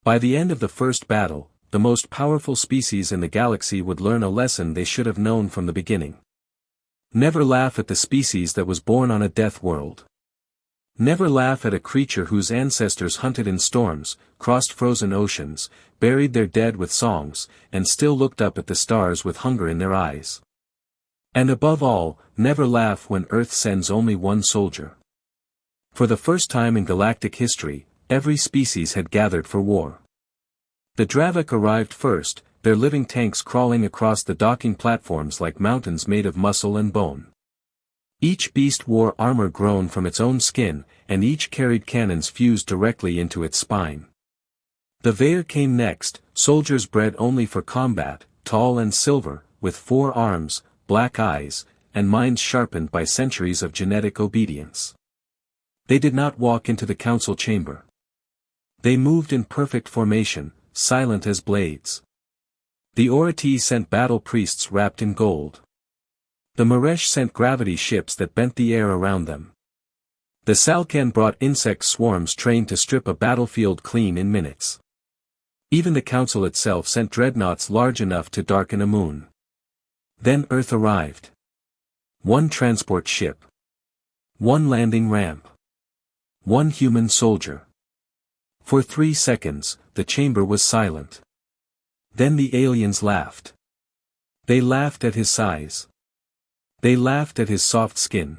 By the end of the first battle, the most powerful species in the galaxy would learn a lesson they should have known from the beginning. Never laugh at the species that was born on a death world. Never laugh at a creature whose ancestors hunted in storms, crossed frozen oceans, buried their dead with songs, and still looked up at the stars with hunger in their eyes. And above all, never laugh when Earth sends only one soldier. For the first time in galactic history, every species had gathered for war. The Dravik arrived first, their living tanks crawling across the docking platforms like mountains made of muscle and bone. Each beast wore armor grown from its own skin, and each carried cannons fused directly into its spine. The Vair came next, soldiers bred only for combat, tall and silver, with 4 arms, black eyes, and minds sharpened by centuries of genetic obedience. They did not walk into the council chamber. They moved in perfect formation, silent as blades. The Orati sent battle priests wrapped in gold. The Maresh sent gravity ships that bent the air around them. The Salkan brought insect swarms trained to strip a battlefield clean in minutes. Even the council itself sent dreadnoughts large enough to darken a moon. Then Earth arrived. 1 transport ship. 1 landing ramp. 1 human soldier. For 3 seconds, the chamber was silent. Then the aliens laughed. They laughed at his size. They laughed at his soft skin.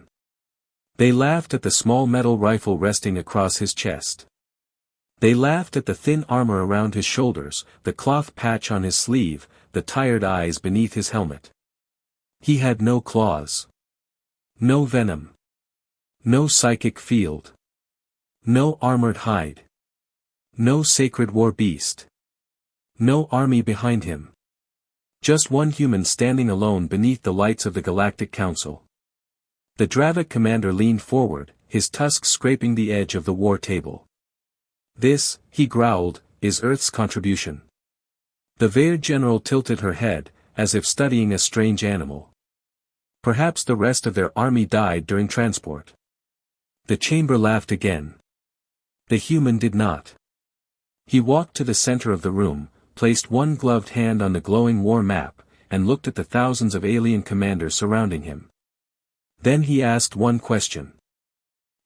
They laughed at the small metal rifle resting across his chest. They laughed at the thin armor around his shoulders, the cloth patch on his sleeve, the tired eyes beneath his helmet. He had no claws. No venom. No psychic field. No armored hide. No sacred war beast. No army behind him. Just one human standing alone beneath the lights of the Galactic Council. The Dravik commander leaned forward, his tusks scraping the edge of the war table. This, he growled, is Earth's contribution. The Vair general tilted her head, as if studying a strange animal. Perhaps the rest of their army died during transport. The chamber laughed again. The human did not. He walked to the center of the room, placed one gloved hand on the glowing war map, and looked at the thousands of alien commanders surrounding him. Then he asked one question.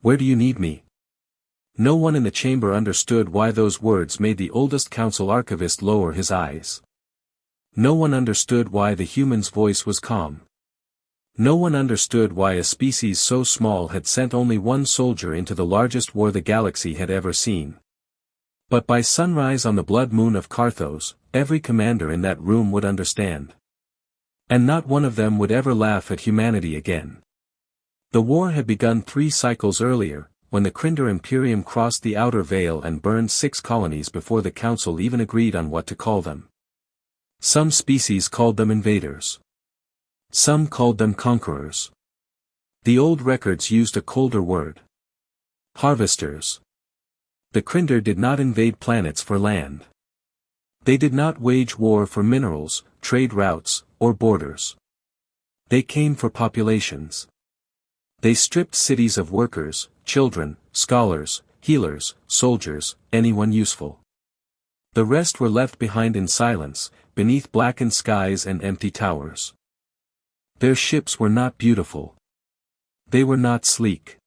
Where do you need me? No one in the chamber understood why those words made the oldest council archivist lower his eyes. No one understood why the human's voice was calm. No one understood why a species so small had sent only 1 soldier into the largest war the galaxy had ever seen. But by sunrise on the blood moon of Carthos, every commander in that room would understand. And not one of them would ever laugh at humanity again. The war had begun 3 cycles earlier, when the Crinder Imperium crossed the outer veil and burned 6 colonies before the council even agreed on what to call them. Some species called them invaders. Some called them conquerors. The old records used a colder word. Harvesters. The Crinder did not invade planets for land. They did not wage war for minerals, trade routes, or borders. They came for populations. They stripped cities of workers, children, scholars, healers, soldiers, anyone useful. The rest were left behind in silence, beneath blackened skies and empty towers. Their ships were not beautiful. They were not sleek.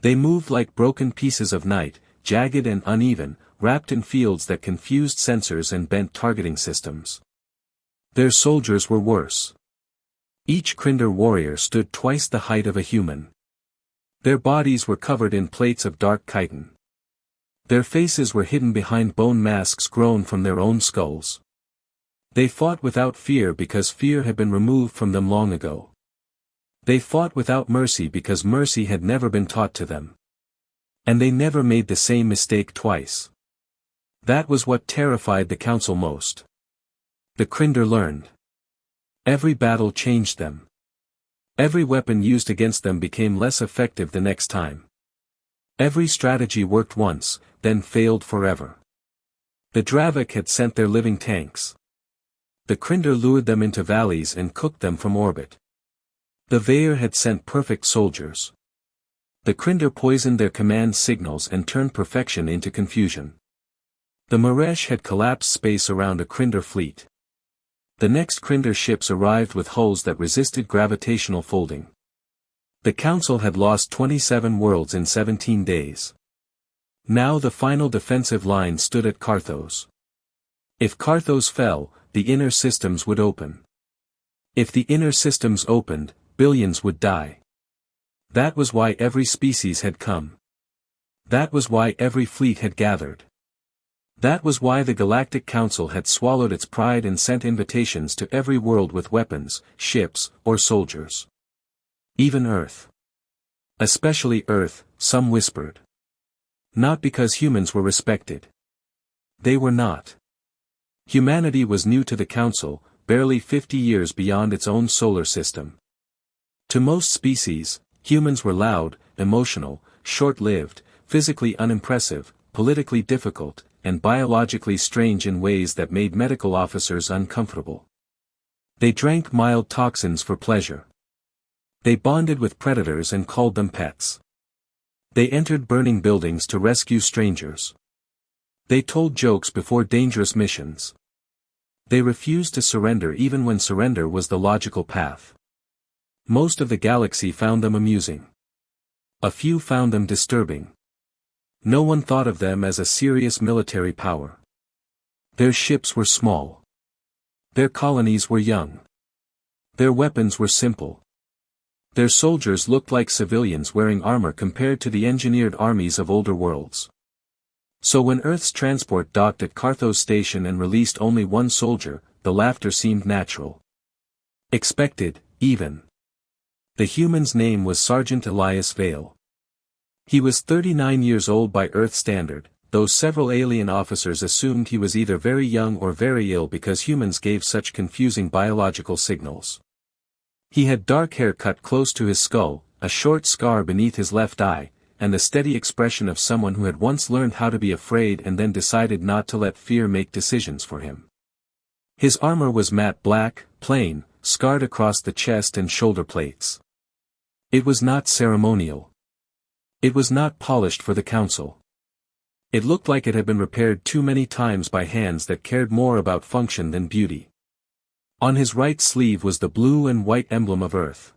They moved like broken pieces of night, jagged and uneven, wrapped in fields that confused sensors and bent targeting systems. Their soldiers were worse. Each Crinder warrior stood twice the height of a human. Their bodies were covered in plates of dark chitin. Their faces were hidden behind bone masks grown from their own skulls. They fought without fear because fear had been removed from them long ago. They fought without mercy because mercy had never been taught to them. And they never made the same mistake twice. That was what terrified the council most. The Crinder learned. Every battle changed them. Every weapon used against them became less effective the next time. Every strategy worked once, then failed forever. The Dravik had sent their living tanks. The Crinder lured them into valleys and cooked them from orbit. The Vair had sent perfect soldiers. The Crinder poisoned their command signals and turned perfection into confusion. The Maresh had collapsed space around a Crinder fleet. The next Crinder ships arrived with hulls that resisted gravitational folding. The Council had lost 27 worlds in 17 days. Now the final defensive line stood at Carthos. If Carthos fell, the inner systems would open. If the inner systems opened, billions would die. That was why every species had come. That was why every fleet had gathered. That was why the Galactic Council had swallowed its pride and sent invitations to every world with weapons, ships, or soldiers. Even Earth. Especially Earth, some whispered. Not because humans were respected. They were not. Humanity was new to the Council, barely 50 years beyond its own solar system. To most species, humans were loud, emotional, short-lived, physically unimpressive, politically difficult, and biologically strange in ways that made medical officers uncomfortable. They drank mild toxins for pleasure. They bonded with predators and called them pets. They entered burning buildings to rescue strangers. They told jokes before dangerous missions. They refused to surrender even when surrender was the logical path. Most of the galaxy found them amusing. A few found them disturbing. No one thought of them as a serious military power. Their ships were small. Their colonies were young. Their weapons were simple. Their soldiers looked like civilians wearing armor compared to the engineered armies of older worlds. So when Earth's transport docked at Carthos Station and released only one soldier, the laughter seemed natural. Expected, even. The human's name was Sergeant Elias Vale. He was 39 years old by Earth standard, though several alien officers assumed he was either very young or very ill because humans gave such confusing biological signals. He had dark hair cut close to his skull, a short scar beneath his left eye, and the steady expression of someone who had once learned how to be afraid and then decided not to let fear make decisions for him. His armor was matte black, plain, scarred across the chest and shoulder plates. It was not ceremonial. It was not polished for the Council. It looked like it had been repaired too many times by hands that cared more about function than beauty. On his right sleeve was the blue and white emblem of Earth.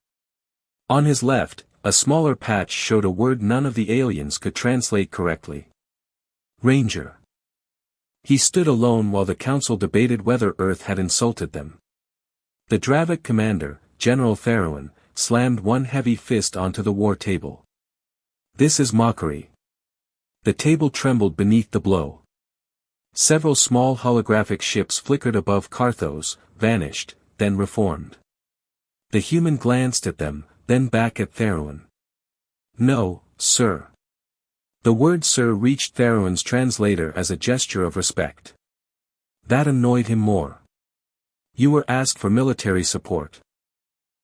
On his left, a smaller patch showed a word none of the aliens could translate correctly. Ranger. He stood alone while the Council debated whether Earth had insulted them. The Dravik commander, General Theroin, slammed one heavy fist onto the war table. This is mockery. The table trembled beneath the blow. Several small holographic ships flickered above Carthos, vanished, then reformed. The human glanced at them, then back at Theroin. No, sir. The word sir reached Theroin's translator as a gesture of respect. That annoyed him more. You were asked for military support.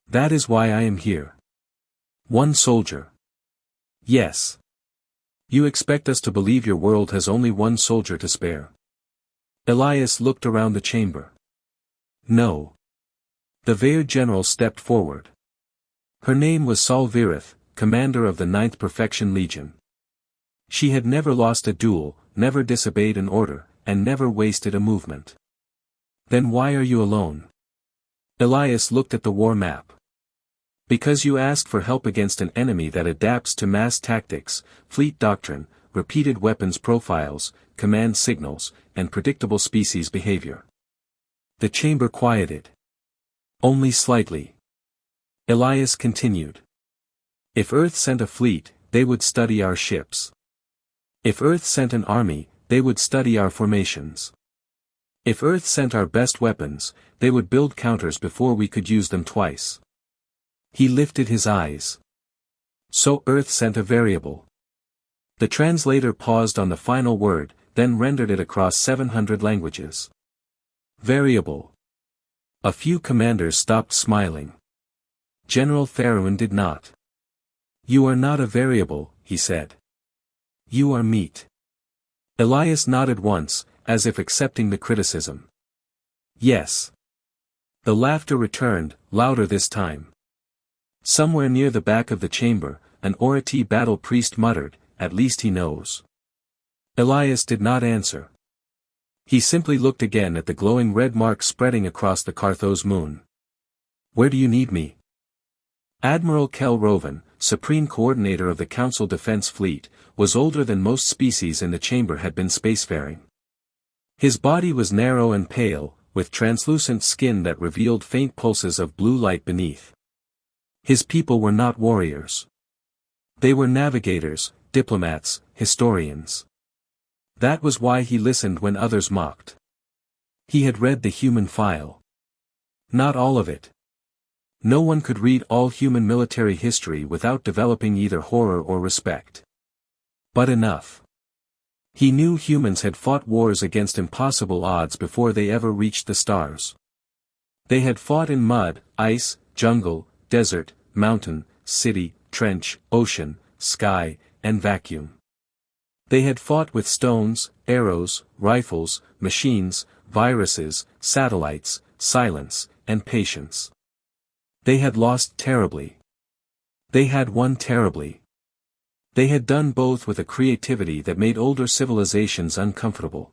That is why I am here. One soldier. Yes. You expect us to believe your world has only one soldier to spare. Elias looked around the chamber. No. The Veiled General stepped forward. Her name was Sol Virith, commander of the 9th Perfection Legion. She had never lost a duel, never disobeyed an order, and never wasted a movement. Then why are you alone? Elias looked at the war map. Because you asked for help against an enemy that adapts to mass tactics, fleet doctrine, repeated weapons profiles, command signals, and predictable species behavior. The chamber quieted. Only slightly. Elias continued. If Earth sent a fleet, they would study our ships. If Earth sent an army, they would study our formations. If Earth sent our best weapons, they would build counters before we could use them twice. He lifted his eyes. So Earth sent a variable. The translator paused on the final word, then rendered it across 700 languages. Variable. A few commanders stopped smiling. General Theroin did not. You are not a variable, he said. You are meat. Elias nodded once, as if accepting the criticism. Yes. The laughter returned, louder this time. Somewhere near the back of the chamber, an Orati battle priest muttered, at least he knows. Elias did not answer. He simply looked again at the glowing red mark spreading across the Carthos moon. Where do you need me? Admiral Kel Roven, Supreme Coordinator of the Council Defense Fleet, was older than most species in the chamber had been spacefaring. His body was narrow and pale, with translucent skin that revealed faint pulses of blue light beneath. His people were not warriors. They were navigators, diplomats, historians. That was why he listened when others mocked. He had read the human file. Not all of it. No one could read all human military history without developing either horror or respect. But enough. He knew humans had fought wars against impossible odds before they ever reached the stars. They had fought in mud, ice, jungle, desert, mountain, city, trench, ocean, sky, and vacuum. They had fought with stones, arrows, rifles, machines, viruses, satellites, silence, and patience. They had lost terribly. They had won terribly. They had done both with a creativity that made older civilizations uncomfortable.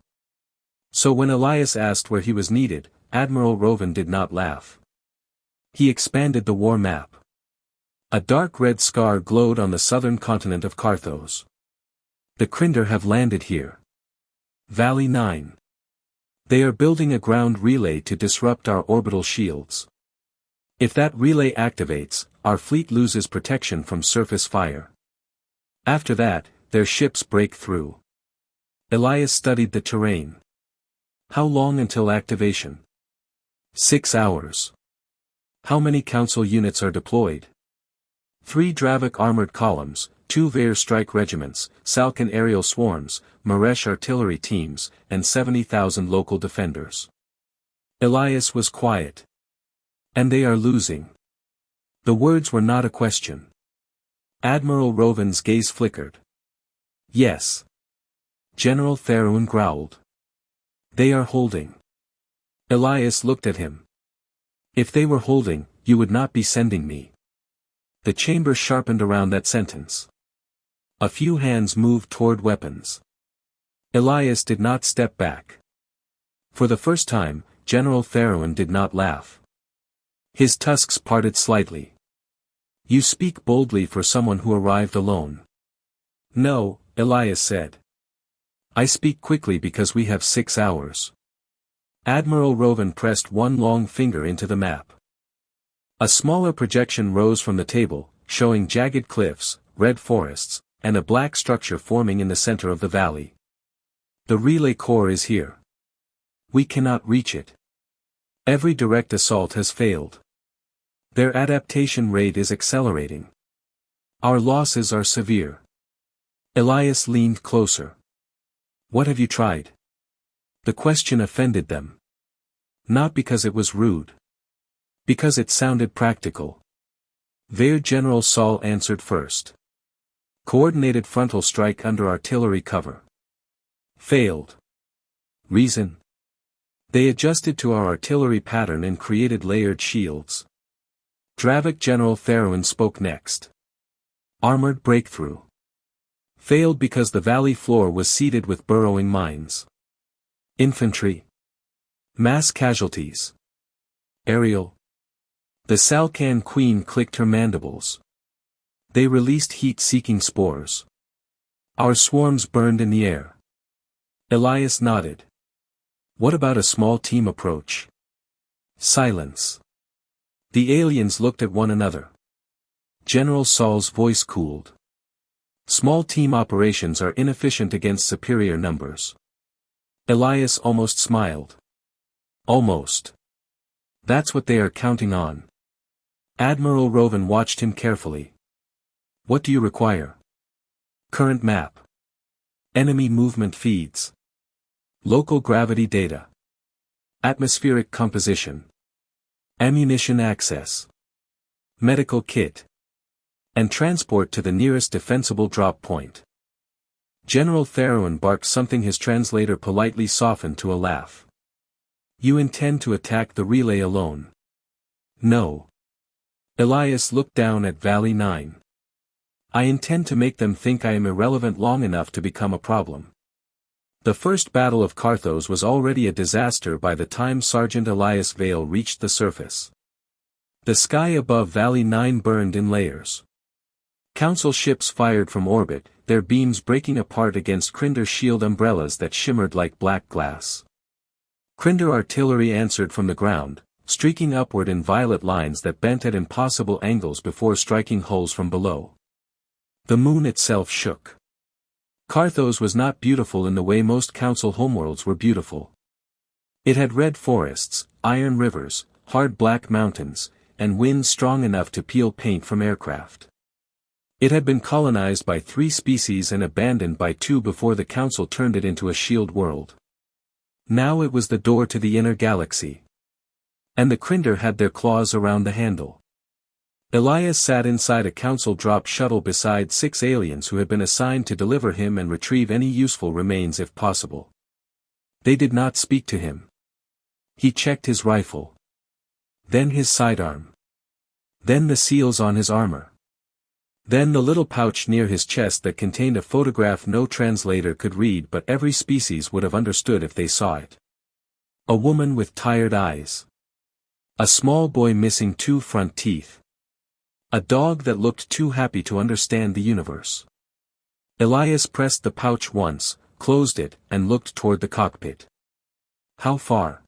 So when Elias asked where he was needed, Admiral Roven did not laugh. He expanded the war map. A dark red scar glowed on the southern continent of Carthos. The Crinder have landed here. Valley 9. They are building a ground relay to disrupt our orbital shields. If that relay activates, our fleet loses protection from surface fire. After that, their ships break through. Elias studied the terrain. How long until activation? 6 hours. How many council units are deployed? 3 Dravik armored columns, 2 Vair strike regiments, Salkin aerial swarms, Maresh artillery teams, and 70,000 local defenders. Elias was quiet. And they are losing. The words were not a question. Admiral Roven's gaze flickered. Yes. General Theroun growled. They are holding. Elias looked at him. If they were holding, you would not be sending me. The chamber sharpened around that sentence. A few hands moved toward weapons. Elias did not step back. For the first time, General Theroun did not laugh. His tusks parted slightly. You speak boldly for someone who arrived alone. No, Elias said. I speak quickly because we have 6 hours. Admiral Roven pressed one long finger into the map. A smaller projection rose from the table, showing jagged cliffs, red forests, and a black structure forming in the center of the valley. The relay core is here. We cannot reach it. Every direct assault has failed. Their adaptation rate is accelerating. Our losses are severe. Elias leaned closer. What have you tried? The question offended them. Not because it was rude. Because it sounded practical. Vair General Saul answered first. Coordinated frontal strike under artillery cover. Failed. Reason? They adjusted to our artillery pattern and created layered shields. Dravik General Theroun spoke next. Armored breakthrough. Failed because the valley floor was seeded with burrowing mines. Infantry. Mass casualties. Aerial. The Salkan queen clicked her mandibles. They released heat-seeking spores. Our swarms burned in the air. Elias nodded. What about a small team approach? Silence. The aliens looked at one another. General Saul's voice cooled. Small team operations are inefficient against superior numbers. Elias almost smiled. Almost. That's what they are counting on. Admiral Roven watched him carefully. What do you require? Current map. Enemy movement feeds. Local gravity data. Atmospheric composition. Ammunition access. Medical kit. And transport to the nearest defensible drop point. General Theroun barked something his translator politely softened to a laugh. You intend to attack the relay alone? No. Elias looked down at Valley 9. I intend to make them think I am irrelevant long enough to become a problem. The first battle of Carthos was already a disaster by the time Sergeant Elias Vale reached the surface. The sky above Valley 9 burned in layers. Council ships fired from orbit, their beams breaking apart against Crinder shield umbrellas that shimmered like black glass. Crinder artillery answered from the ground, streaking upward in violet lines that bent at impossible angles before striking hulls from below. The moon itself shook. Carthos was not beautiful in the way most council homeworlds were beautiful. It had red forests, iron rivers, hard black mountains, and winds strong enough to peel paint from aircraft. It had been colonized by 3 species and abandoned by 2 before the council turned it into a shield world. Now it was the door to the inner galaxy. And the Crinder had their claws around the handle. Elias sat inside a council-drop shuttle beside 6 aliens who had been assigned to deliver him and retrieve any useful remains if possible. They did not speak to him. He checked his rifle. Then his sidearm. Then the seals on his armor. Then the little pouch near his chest that contained a photograph no translator could read but every species would have understood if they saw it. A woman with tired eyes. A small boy missing 2 front teeth. A dog that looked too happy to understand the universe. Elias pressed the pouch once, closed it, and looked toward the cockpit. How far?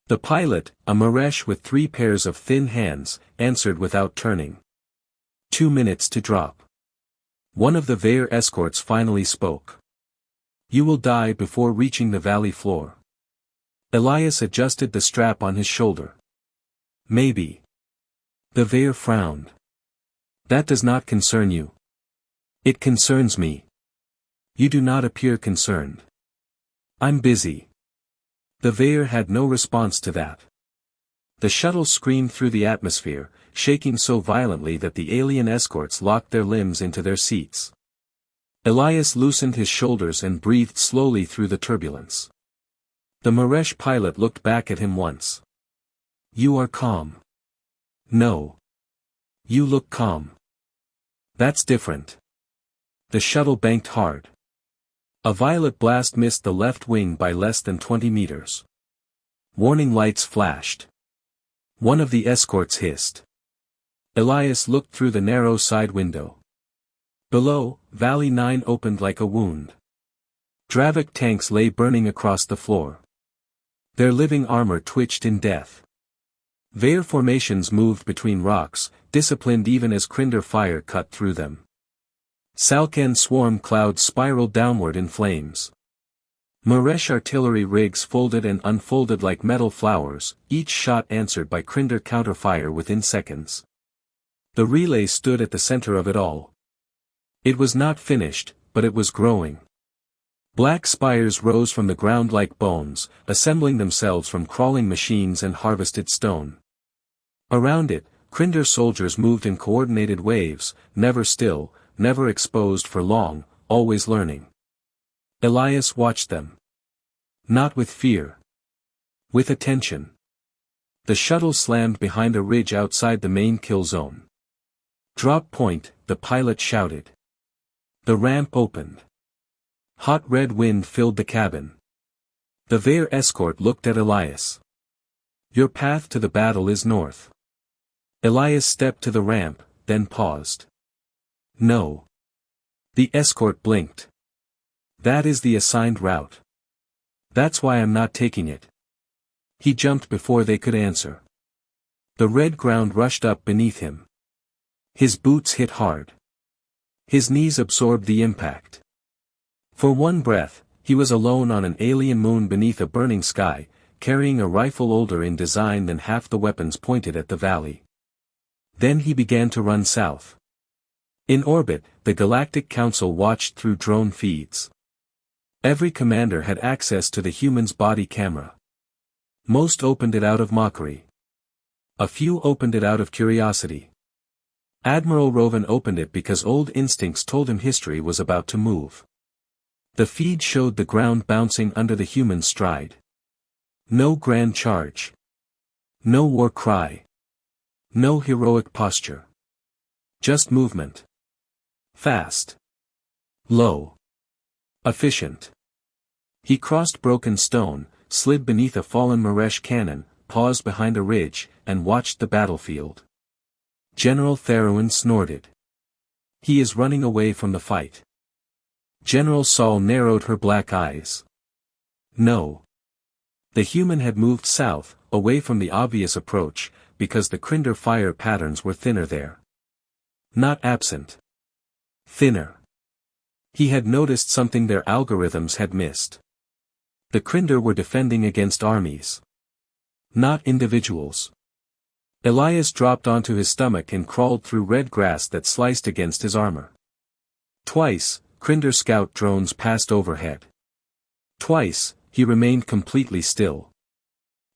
The pilot, a Maresh with 3 pairs of thin hands, answered without turning. 2 minutes to drop. One of the Vale escorts finally spoke. You will die before reaching the valley floor. Elias adjusted the strap on his shoulder. Maybe. The Vale frowned. That does not concern you. It concerns me. You do not appear concerned. I'm busy. The Vale had no response to that. The shuttle screamed through the atmosphere, shaking so violently that the alien escorts locked their limbs into their seats. Elias loosened his shoulders and breathed slowly through the turbulence. The Maresh pilot looked back at him once. You are calm. No. You look calm. That's different. The shuttle banked hard. A violet blast missed the left wing by less than 20 meters. Warning lights flashed. One of the escorts hissed. Elias looked through the narrow side window. Below, Valley 9 opened like a wound. Dravik tanks lay burning across the floor. Their living armor twitched in death. Vale formations moved between rocks, disciplined even as Crinder fire cut through them. Salkan swarm clouds spiraled downward in flames. Maresh artillery rigs folded and unfolded like metal flowers, each shot answered by Crinder counterfire within seconds. The relay stood at the center of it all. It was not finished, but it was growing. Black spires rose from the ground like bones, assembling themselves from crawling machines and harvested stone. Around it, Crinder soldiers moved in coordinated waves, never still, never exposed for long, always learning. Elias watched them. Not with fear. With attention. The shuttle slammed behind a ridge outside the main kill zone. Drop point, the pilot shouted. The ramp opened. Hot red wind filled the cabin. The Vale escort looked at Elias. Your path to the battle is north. Elias stepped to the ramp, then paused. No. The escort blinked. That is the assigned route. That's why I'm not taking it. He jumped before they could answer. The red ground rushed up beneath him. His boots hit hard. His knees absorbed the impact. For one breath, he was alone on an alien moon beneath a burning sky, carrying a rifle older in design than half the weapons pointed at the valley. Then he began to run south. In orbit, the Galactic Council watched through drone feeds. Every commander had access to the human's body camera. Most opened it out of mockery. A few opened it out of curiosity. Admiral Rovan opened it because old instincts told him history was about to move. The feed showed the ground bouncing under the human's stride. No grand charge. No war cry. No heroic posture. Just movement. Fast. Low. Efficient. He crossed broken stone, slid beneath a fallen Maresh cannon, paused behind a ridge, and watched the battlefield. General Therouin snorted. He is running away from the fight. General Saul narrowed her black eyes. No. The human had moved south, away from the obvious approach, because the Crinder fire patterns were thinner there. Not absent. Thinner. He had noticed something their algorithms had missed. The Crinder were defending against armies. Not individuals. Elias dropped onto his stomach and crawled through red grass that sliced against his armor. Twice, Crinder scout drones passed overhead. Twice, he remained completely still.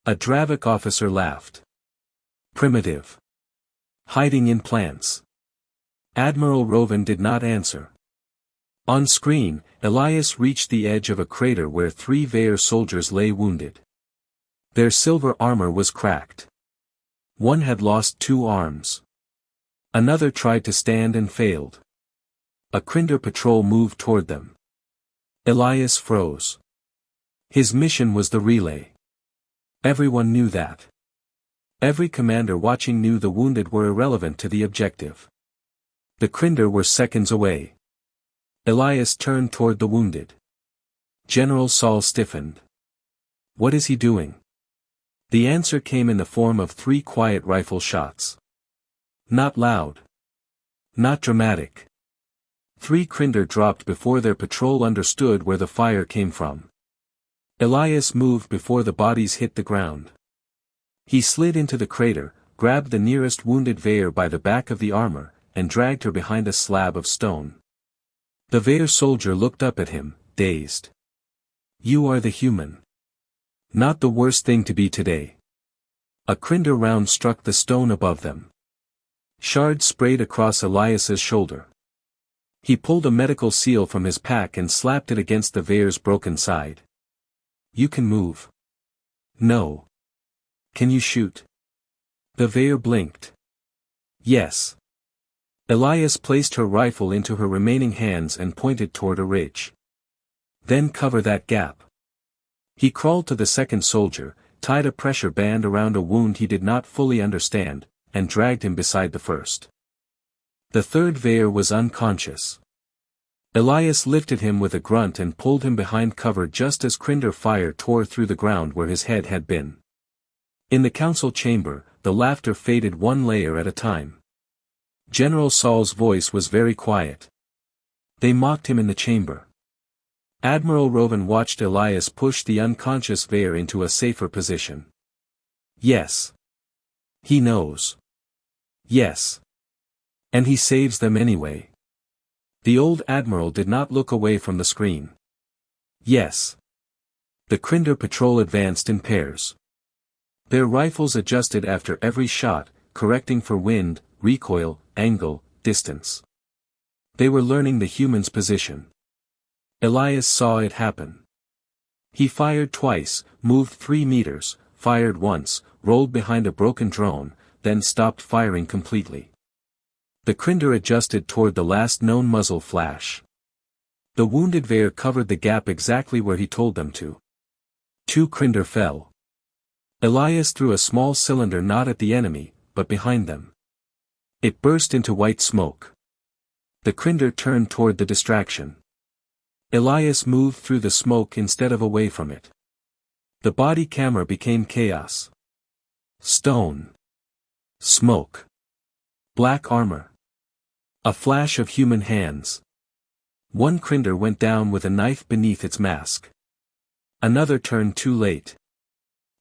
A Dravik officer laughed. Primitive. Hiding in plants. Admiral Rovan did not answer. On screen, Elias reached the edge of a crater where 3 Vaer soldiers lay wounded. Their silver armor was cracked. One had lost 2 arms. Another tried to stand and failed. A Crinder patrol moved toward them. Elias froze. His mission was the relay. Everyone knew that. Every commander watching knew the wounded were irrelevant to the objective. The Crinder were seconds away. Elias turned toward the wounded. General Saul stiffened. What is he doing? The answer came in the form of 3 quiet rifle shots. Not loud. Not dramatic. 3 Crinder dropped before their patrol understood where the fire came from. Elias moved before the bodies hit the ground. He slid into the crater, grabbed the nearest wounded Vaer by the back of the armor, and dragged her behind a slab of stone. The Vaer soldier looked up at him, dazed. You are the human. Not the worst thing to be today. A Crinder round struck the stone above them. Shards sprayed across Elias's shoulder. He pulled a medical seal from his pack and slapped it against the Vaer's broken side. You can move. No. Can you shoot? The Vaer blinked. Yes. Elias placed her rifle into her remaining hands and pointed toward a ridge. Then cover that gap. He crawled to the second soldier, tied a pressure band around a wound he did not fully understand, and dragged him beside the first. The third Vaer was unconscious. Elias lifted him with a grunt and pulled him behind cover just as Crinder fire tore through the ground where his head had been. In the council chamber, the laughter faded 1 layer at a time. General Saul's voice was very quiet. They mocked him in the chamber. Admiral Rovan watched Elias push the unconscious Vaer into a safer position. Yes. He knows. Yes. And he saves them anyway. The old admiral did not look away from the screen. Yes. The Crinder patrol advanced in pairs. Their rifles adjusted after every shot, correcting for wind, recoil, angle, distance. They were learning the human's position. Elias saw it happen. He fired twice, moved 3 meters, fired once, rolled behind a broken drone, then stopped firing completely. The Crinder adjusted toward the last known muzzle flash. The wounded Vaer covered the gap exactly where he told them to. 2 Crinder fell. Elias threw a small cylinder not at the enemy, but behind them. It burst into white smoke. The Crinder turned toward the distraction. Elias moved through the smoke instead of away from it. The body camera became chaos. Stone. Smoke. Black armor. A flash of human hands. 1 Crinder went down with a knife beneath its mask. Another turned too late.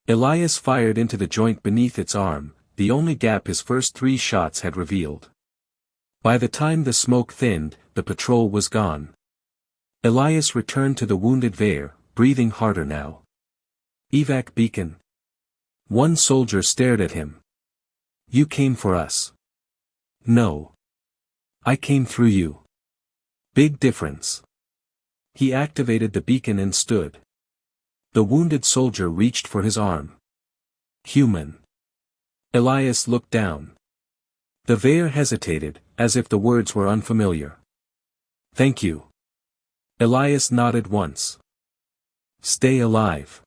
Elias fired into the joint beneath its arm, the only gap his first 3 shots had revealed. By the time the smoke thinned, the patrol was gone. Elias returned to the wounded Vaer, breathing harder now. Evac beacon. 1 soldier stared at him. You came for us. No. I came through you. Big difference. He activated the beacon and stood. The wounded soldier reached for his arm. Human. Elias looked down. The Vaer hesitated, as if the words were unfamiliar. Thank you. Elias nodded once. Stay alive.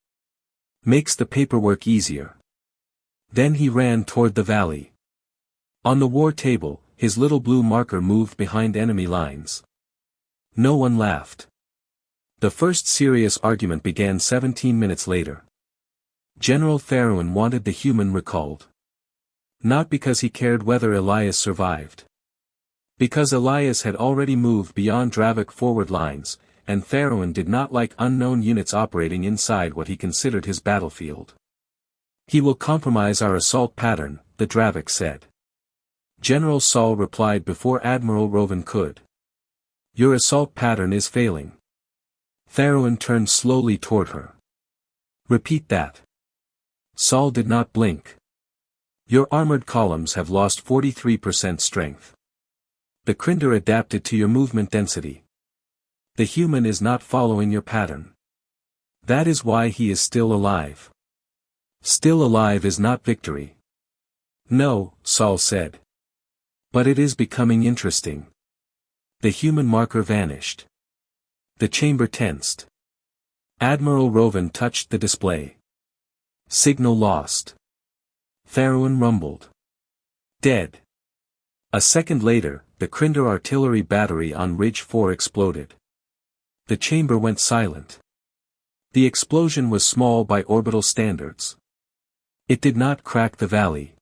Makes the paperwork easier. Then he ran toward the valley. On the war table, his little blue marker moved behind enemy lines. No one laughed. The first serious argument began 17 minutes later. General Tharoun wanted the human recalled. Not because he cared whether Elias survived. Because Elias had already moved beyond Dravik forward lines, and Tharoun did not like unknown units operating inside what he considered his battlefield. He will compromise our assault pattern, the Dravik said. General Saul replied before Admiral Rovan could. Your assault pattern is failing. Tharoun turned slowly toward her. Repeat that. Saul did not blink. Your armored columns have lost 43% strength. The Crinder adapted to your movement density. The human is not following your pattern. That is why he is still alive. Still alive is not victory. No, Saul said. But it is becoming interesting. The human marker vanished. The chamber tensed. Admiral Rovan touched the display. Signal lost. Tharoun rumbled. Dead. A second later, the Crinder artillery battery on Ridge 4 exploded. The chamber went silent. The explosion was small by orbital standards. It did not crack the valley.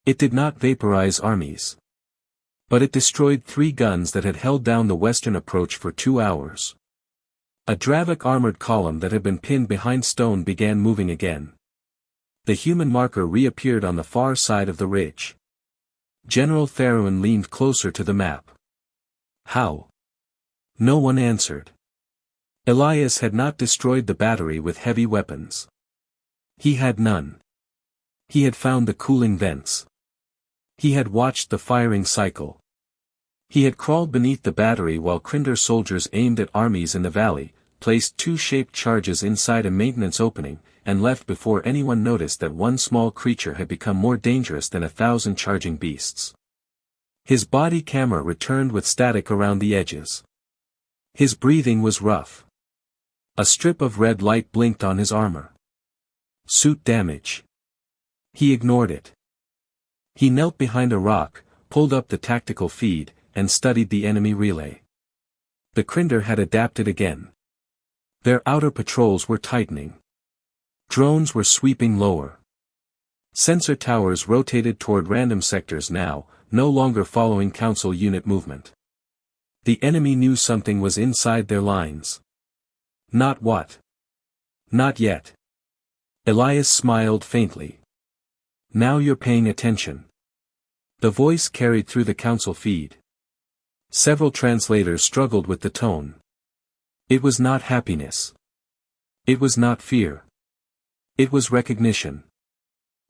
It did not vaporize armies. But it destroyed 3 guns that had held down the western approach for 2 hours. A Dravik armored column that had been pinned behind stone began moving again. The human marker reappeared on the far side of the ridge. General Tharoun leaned closer to the map. How? No one answered. Elias had not destroyed the battery with heavy weapons. He had none. He had found the cooling vents. He had watched the firing cycle. He had crawled beneath the battery while Crinder soldiers aimed at armies in the valley, placed 2 shaped charges inside a maintenance opening, and left before anyone noticed that one small creature had become more dangerous than 1,000 charging beasts. His body camera returned with static around the edges. His breathing was rough. A strip of red light blinked on his armor. Suit damage. He ignored it. He knelt behind a rock, pulled up the tactical feed, and studied the enemy relay. The Crinder had adapted again. Their outer patrols were tightening. Drones were sweeping lower. Sensor towers rotated toward random sectors now, no longer following Council unit movement. The enemy knew something was inside their lines. Not what? Not yet. Elias smiled faintly. Now you're paying attention. The voice carried through the Council feed. Several translators struggled with the tone. It was not happiness. It was not fear. It was recognition.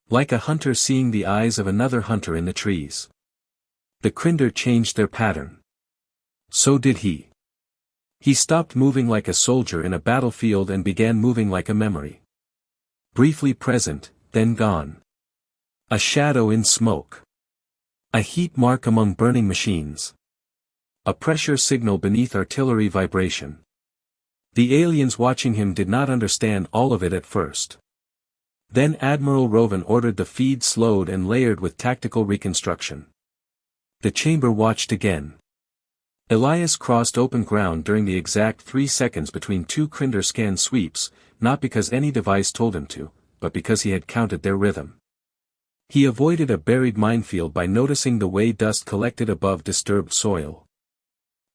Like a hunter seeing the eyes of another hunter in the trees. The Crinder changed their pattern. So did he. He stopped moving like a soldier in a battlefield and began moving like a memory. Briefly present, then gone. A shadow in smoke. A heat mark among burning machines. A pressure signal beneath artillery vibration. The aliens watching him did not understand all of it at first. Then Admiral Rovan ordered the feed slowed and layered with tactical reconstruction. The chamber watched again. Elias crossed open ground during the exact 3 seconds between 2 Crinder scan sweeps, not because any device told him to, but because he had counted their rhythm. He avoided a buried minefield by noticing the way dust collected above disturbed soil.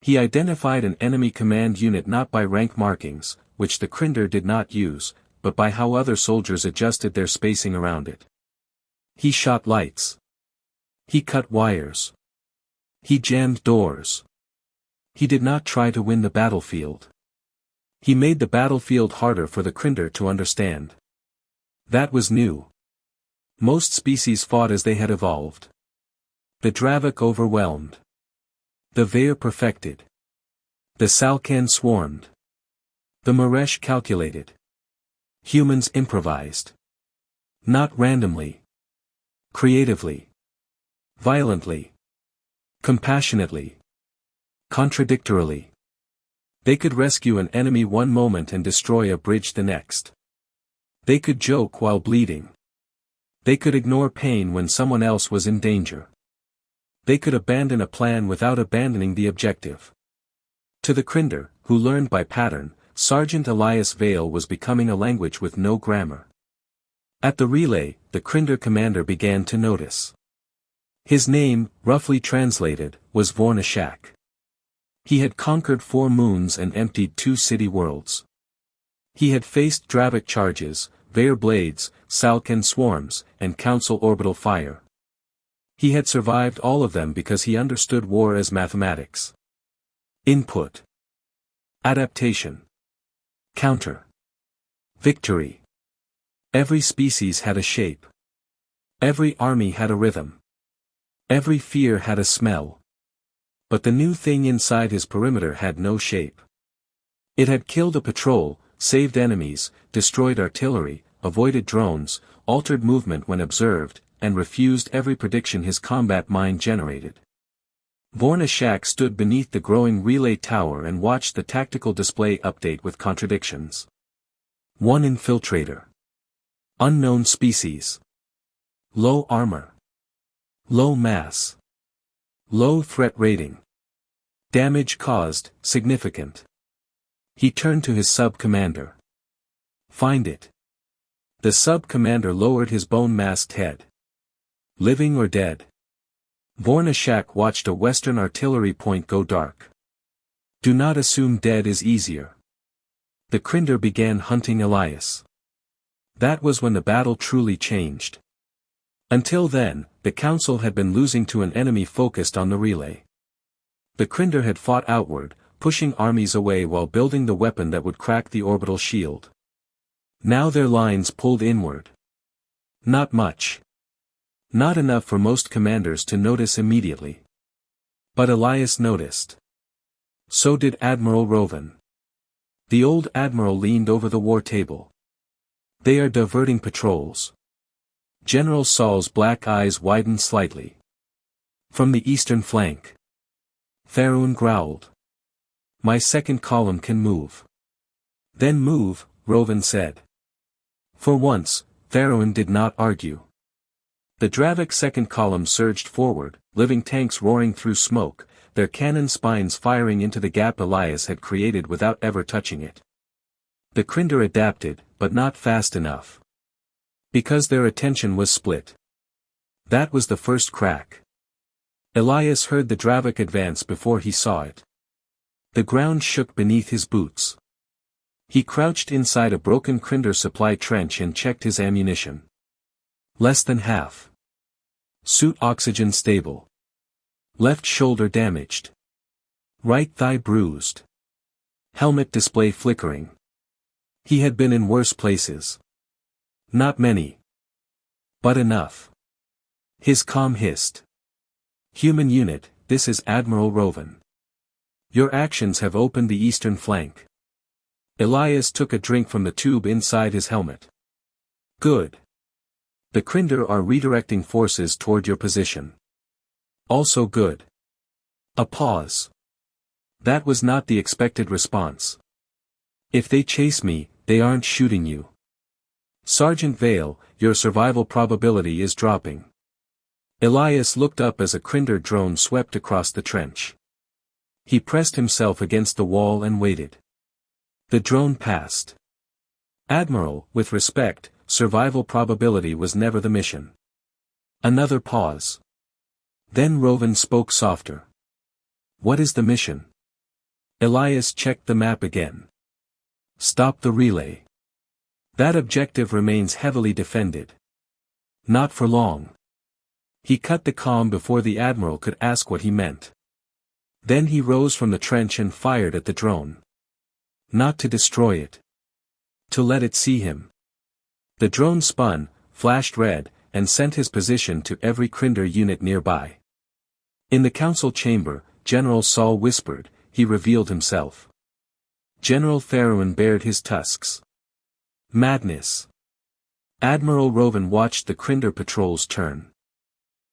He identified an enemy command unit not by rank markings, which the Crinder did not use, but by how other soldiers adjusted their spacing around it. He shot lights. He cut wires. He jammed doors. He did not try to win the battlefield. He made the battlefield harder for the Crinder to understand. That was new. Most species fought as they had evolved. The Dravik overwhelmed. The Vair perfected. The Salkan swarmed. The Maresh calculated. Humans improvised. Not randomly. Creatively. Violently. Compassionately. Contradictorily. They could rescue an enemy one moment and destroy a bridge the next. They could joke while bleeding. They could ignore pain when someone else was in danger. They could abandon a plan without abandoning the objective. To the Crinder, who learned by pattern, Sergeant Elias Vale was becoming a language with no grammar. At the relay, the Crinder commander began to notice. His name, roughly translated, was Vornashak. He had conquered 4 moons and emptied 2 city worlds. He had faced Dravik charges, Vare blades, Salkan swarms, and Council orbital fire. He had survived all of them because he understood war as mathematics. Input. Adaptation. Counter. Victory. Every species had a shape. Every army had a rhythm. Every fear had a smell. But the new thing inside his perimeter had no shape. It had killed a patrol, saved enemies, destroyed artillery, avoided drones, altered movement when observed, and refused every prediction his combat mind generated. Vornashak stood beneath the growing relay tower and watched the tactical display update with contradictions. 1 infiltrator. Unknown species. Low armor. Low mass. Low threat rating. Damage caused, significant. He turned to his sub-commander. Find it. The sub-commander lowered his bone-masked head. Living or dead? Vornashak watched a Western artillery point go dark. Do not assume dead is easier. The Crinder began hunting Elias. That was when the battle truly changed. Until then, the Council had been losing to an enemy focused on the relay. The Crinder had fought outward, pushing armies away while building the weapon that would crack the orbital shield. Now their lines pulled inward. Not much. Not enough for most commanders to notice immediately. But Elias noticed. So did Admiral Rovan. The old admiral leaned over the war table. They are diverting patrols. General Saul's black eyes widened slightly. From the eastern flank. Faroon growled. My second column can move. Then move, Rovan said. For once, Faroon did not argue. The Dravik second column surged forward, living tanks roaring through smoke, their cannon spines firing into the gap Elias had created without ever touching it. The Crinder adapted, but not fast enough. Because their attention was split. That was the first crack. Elias heard the Dravik advance before he saw it. The ground shook beneath his boots. He crouched inside a broken Crinder supply trench and checked his ammunition. Less than half. Suit oxygen stable. Left shoulder damaged. Right thigh bruised. Helmet display flickering. He had been in worse places. Not many. But enough. His comm hissed. Human unit, this is Admiral Rovan. Your actions have opened the eastern flank. Elias took a drink from the tube inside his helmet. Good. The Crinder are redirecting forces toward your position. Also good. A pause. That was not the expected response. If they chase me, they aren't shooting you. Sergeant Vale, your survival probability is dropping. Elias looked up as a Crinder drone swept across the trench. He pressed himself against the wall and waited. The drone passed. Admiral, with respect, survival probability was never the mission. Another pause. Then Rovan spoke softer. What is the mission? Elias checked the map again. Stop the relay. That objective remains heavily defended. Not for long. He cut the comm before the Admiral could ask what he meant. Then he rose from the trench and fired at the drone. Not to destroy it. To let it see him. The drone spun, flashed red, and sent his position to every Crinder unit nearby. In the council chamber, General Saul whispered, he revealed himself. General Faroon bared his tusks. Madness. Admiral Rovan watched the Crinder patrols turn.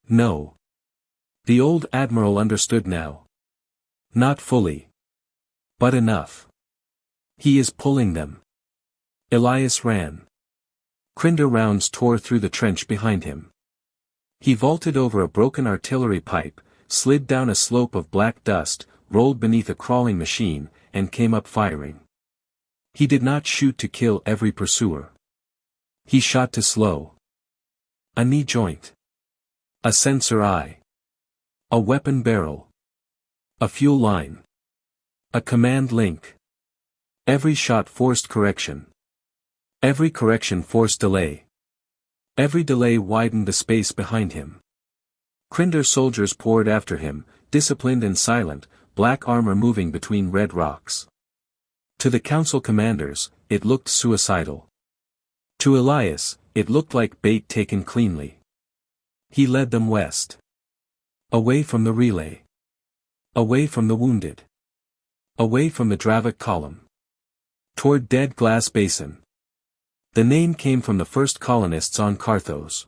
No. The old Admiral understood now. Not fully. But enough. He is pulling them. Elias ran. Crinder rounds tore through the trench behind him. He vaulted over a broken artillery pipe, slid down a slope of black dust, rolled beneath a crawling machine, and came up firing. He did not shoot to kill every pursuer. He shot to slow. A knee joint. A sensor eye. A weapon barrel. A fuel line. A command link. Every shot forced correction. Every correction forced delay. Every delay widened the space behind him. Crinder soldiers poured after him, disciplined and silent, black armor moving between red rocks. To the council commanders, it looked suicidal. To Elias, it looked like bait taken cleanly. He led them west. Away from the relay. Away from the wounded. Away from the Dravik column. Toward Dead Glass Basin. The name came from the first colonists on Carthos.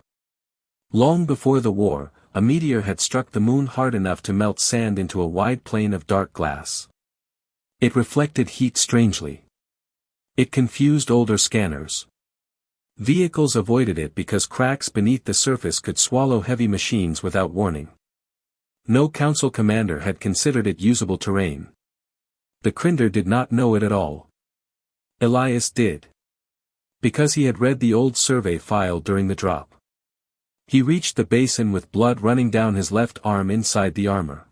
Long before the war, a meteor had struck the moon hard enough to melt sand into a wide plain of dark glass. It reflected heat strangely. It confused older scanners. Vehicles avoided it because cracks beneath the surface could swallow heavy machines without warning. No council commander had considered it usable terrain. The Crinder did not know it at all. Elias did. Because he had read the old survey file during the drop. He reached the basin with blood running down his left arm inside the armor.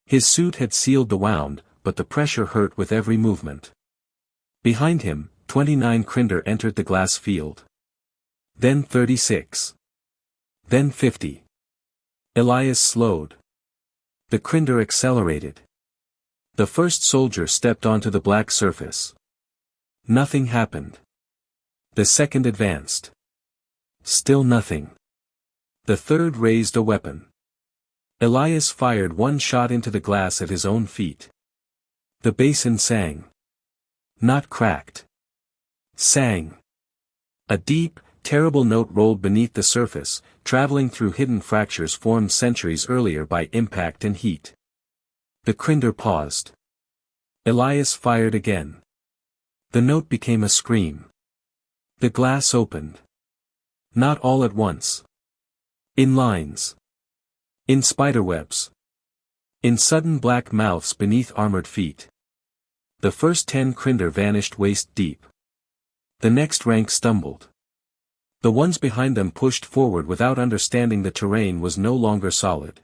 His suit had sealed the wound, but the pressure hurt with every movement. Behind him, 29 Crinder entered the glass field. Then 36. Then 50. Elias slowed. The Crinder accelerated. The first soldier stepped onto the black surface. Nothing happened. The second advanced. Still nothing. The third raised a weapon. Elias fired one shot into the glass at his own feet. The basin sang. Not cracked. Sang. A deep, terrible note rolled beneath the surface, traveling through hidden fractures formed centuries earlier by impact and heat. The Crinder paused. Elias fired again. The note became a scream. The glass opened. Not all at once. In lines. In spiderwebs. In sudden black mouths beneath armored feet. The first 10 Crinder vanished waist deep. The next rank stumbled. The ones behind them pushed forward without understanding the terrain was no longer solid.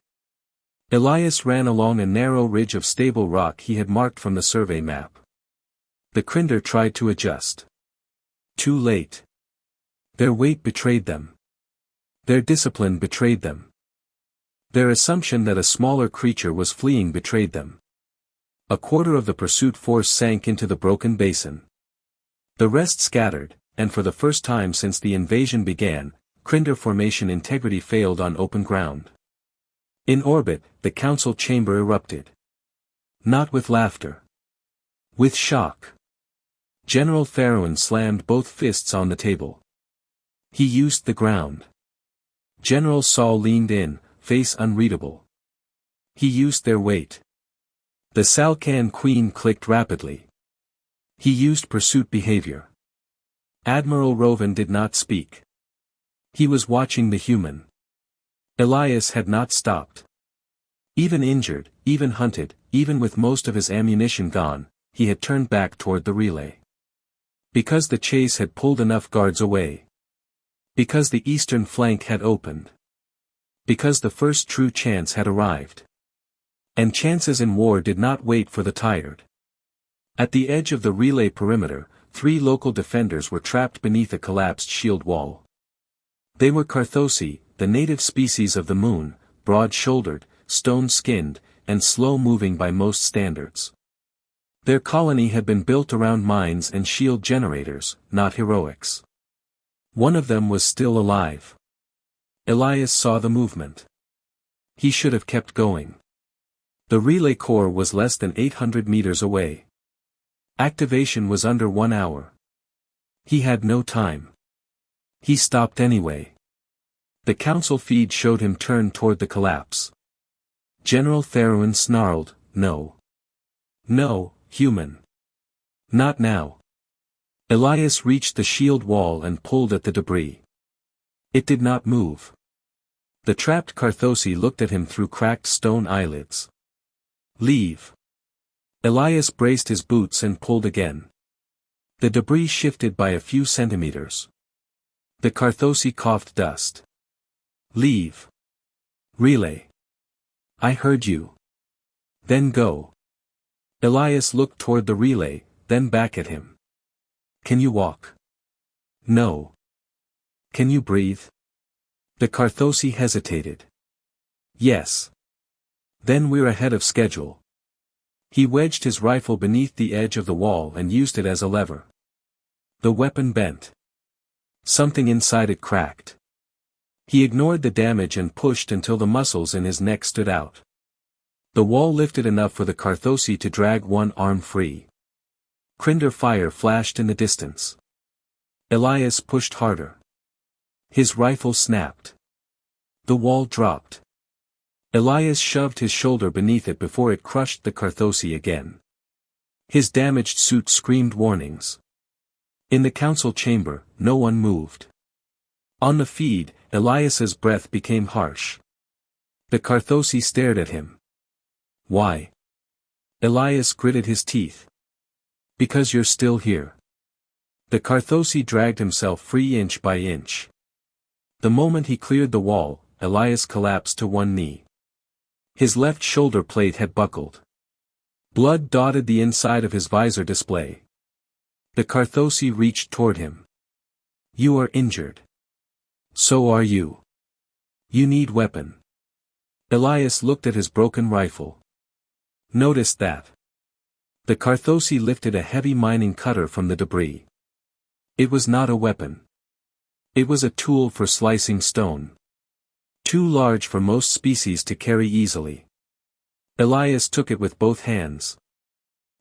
Elias ran along a narrow ridge of stable rock he had marked from the survey map. The Crinder tried to adjust. Too late. Their weight betrayed them. Their discipline betrayed them. Their assumption that a smaller creature was fleeing betrayed them. A quarter of the pursuit force sank into the broken basin. The rest scattered, and for the first time since the invasion began, Crinder formation integrity failed on open ground. In orbit, the council chamber erupted. Not with laughter. With shock. General Theron slammed both fists on the table. He used the ground. General Saul leaned in, face unreadable. He used their weight. The Salkan Queen clicked rapidly. He used pursuit behavior. Admiral Rovan did not speak. He was watching the human. Elias had not stopped. Even injured, even hunted, even with most of his ammunition gone, he had turned back toward the relay. Because the chase had pulled enough guards away. Because the eastern flank had opened. Because the first true chance had arrived. And chances in war did not wait for the tired. At the edge of the relay perimeter, 3 local defenders were trapped beneath a collapsed shield wall. They were Carthosi, the native species of the moon, broad-shouldered, stone-skinned, and slow-moving by most standards. Their colony had been built around mines and shield generators, not heroics. One of them was still alive. Elias saw the movement. He should have kept going. The relay core was less than 800 meters away. Activation was under 1 hour. He had no time. He stopped anyway. The council feed showed him turn toward the collapse. General Theron snarled, "No. No, human. Not now. Elias reached the shield wall and pulled at the debris. It did not move. The trapped Carthosi looked at him through cracked stone eyelids. Leave. Elias braced his boots and pulled again. The debris shifted by a few centimeters. The Carthosi coughed dust. Leave. Relay. I heard you. Then go. Elias looked toward the relay, then back at him. Can you walk? No. Can you breathe? The Carthosi hesitated. Yes. Then we're ahead of schedule. He wedged his rifle beneath the edge of the wall and used it as a lever. The weapon bent. Something inside it cracked. He ignored the damage and pushed until the muscles in his neck stood out. The wall lifted enough for the Carthosi to drag one arm free. Crinder fire flashed in the distance. Elias pushed harder. His rifle snapped. The wall dropped. Elias shoved his shoulder beneath it before it crushed the Carthosi again. His damaged suit screamed warnings. In the council chamber, no one moved. On the feed, Elias's breath became harsh. The Carthosi stared at him. Why? Elias gritted his teeth. Because you're still here. The Carthosi dragged himself free inch by inch. The moment he cleared the wall, Elias collapsed to one knee. His left shoulder plate had buckled. Blood dotted the inside of his visor display. The Carthosi reached toward him. You are injured. So are you. You need weapon. Elias looked at his broken rifle. Noticed that. The Carthosi lifted a heavy mining cutter from the debris. It was not a weapon. It was a tool for slicing stone. Too large for most species to carry easily. Elias took it with both hands.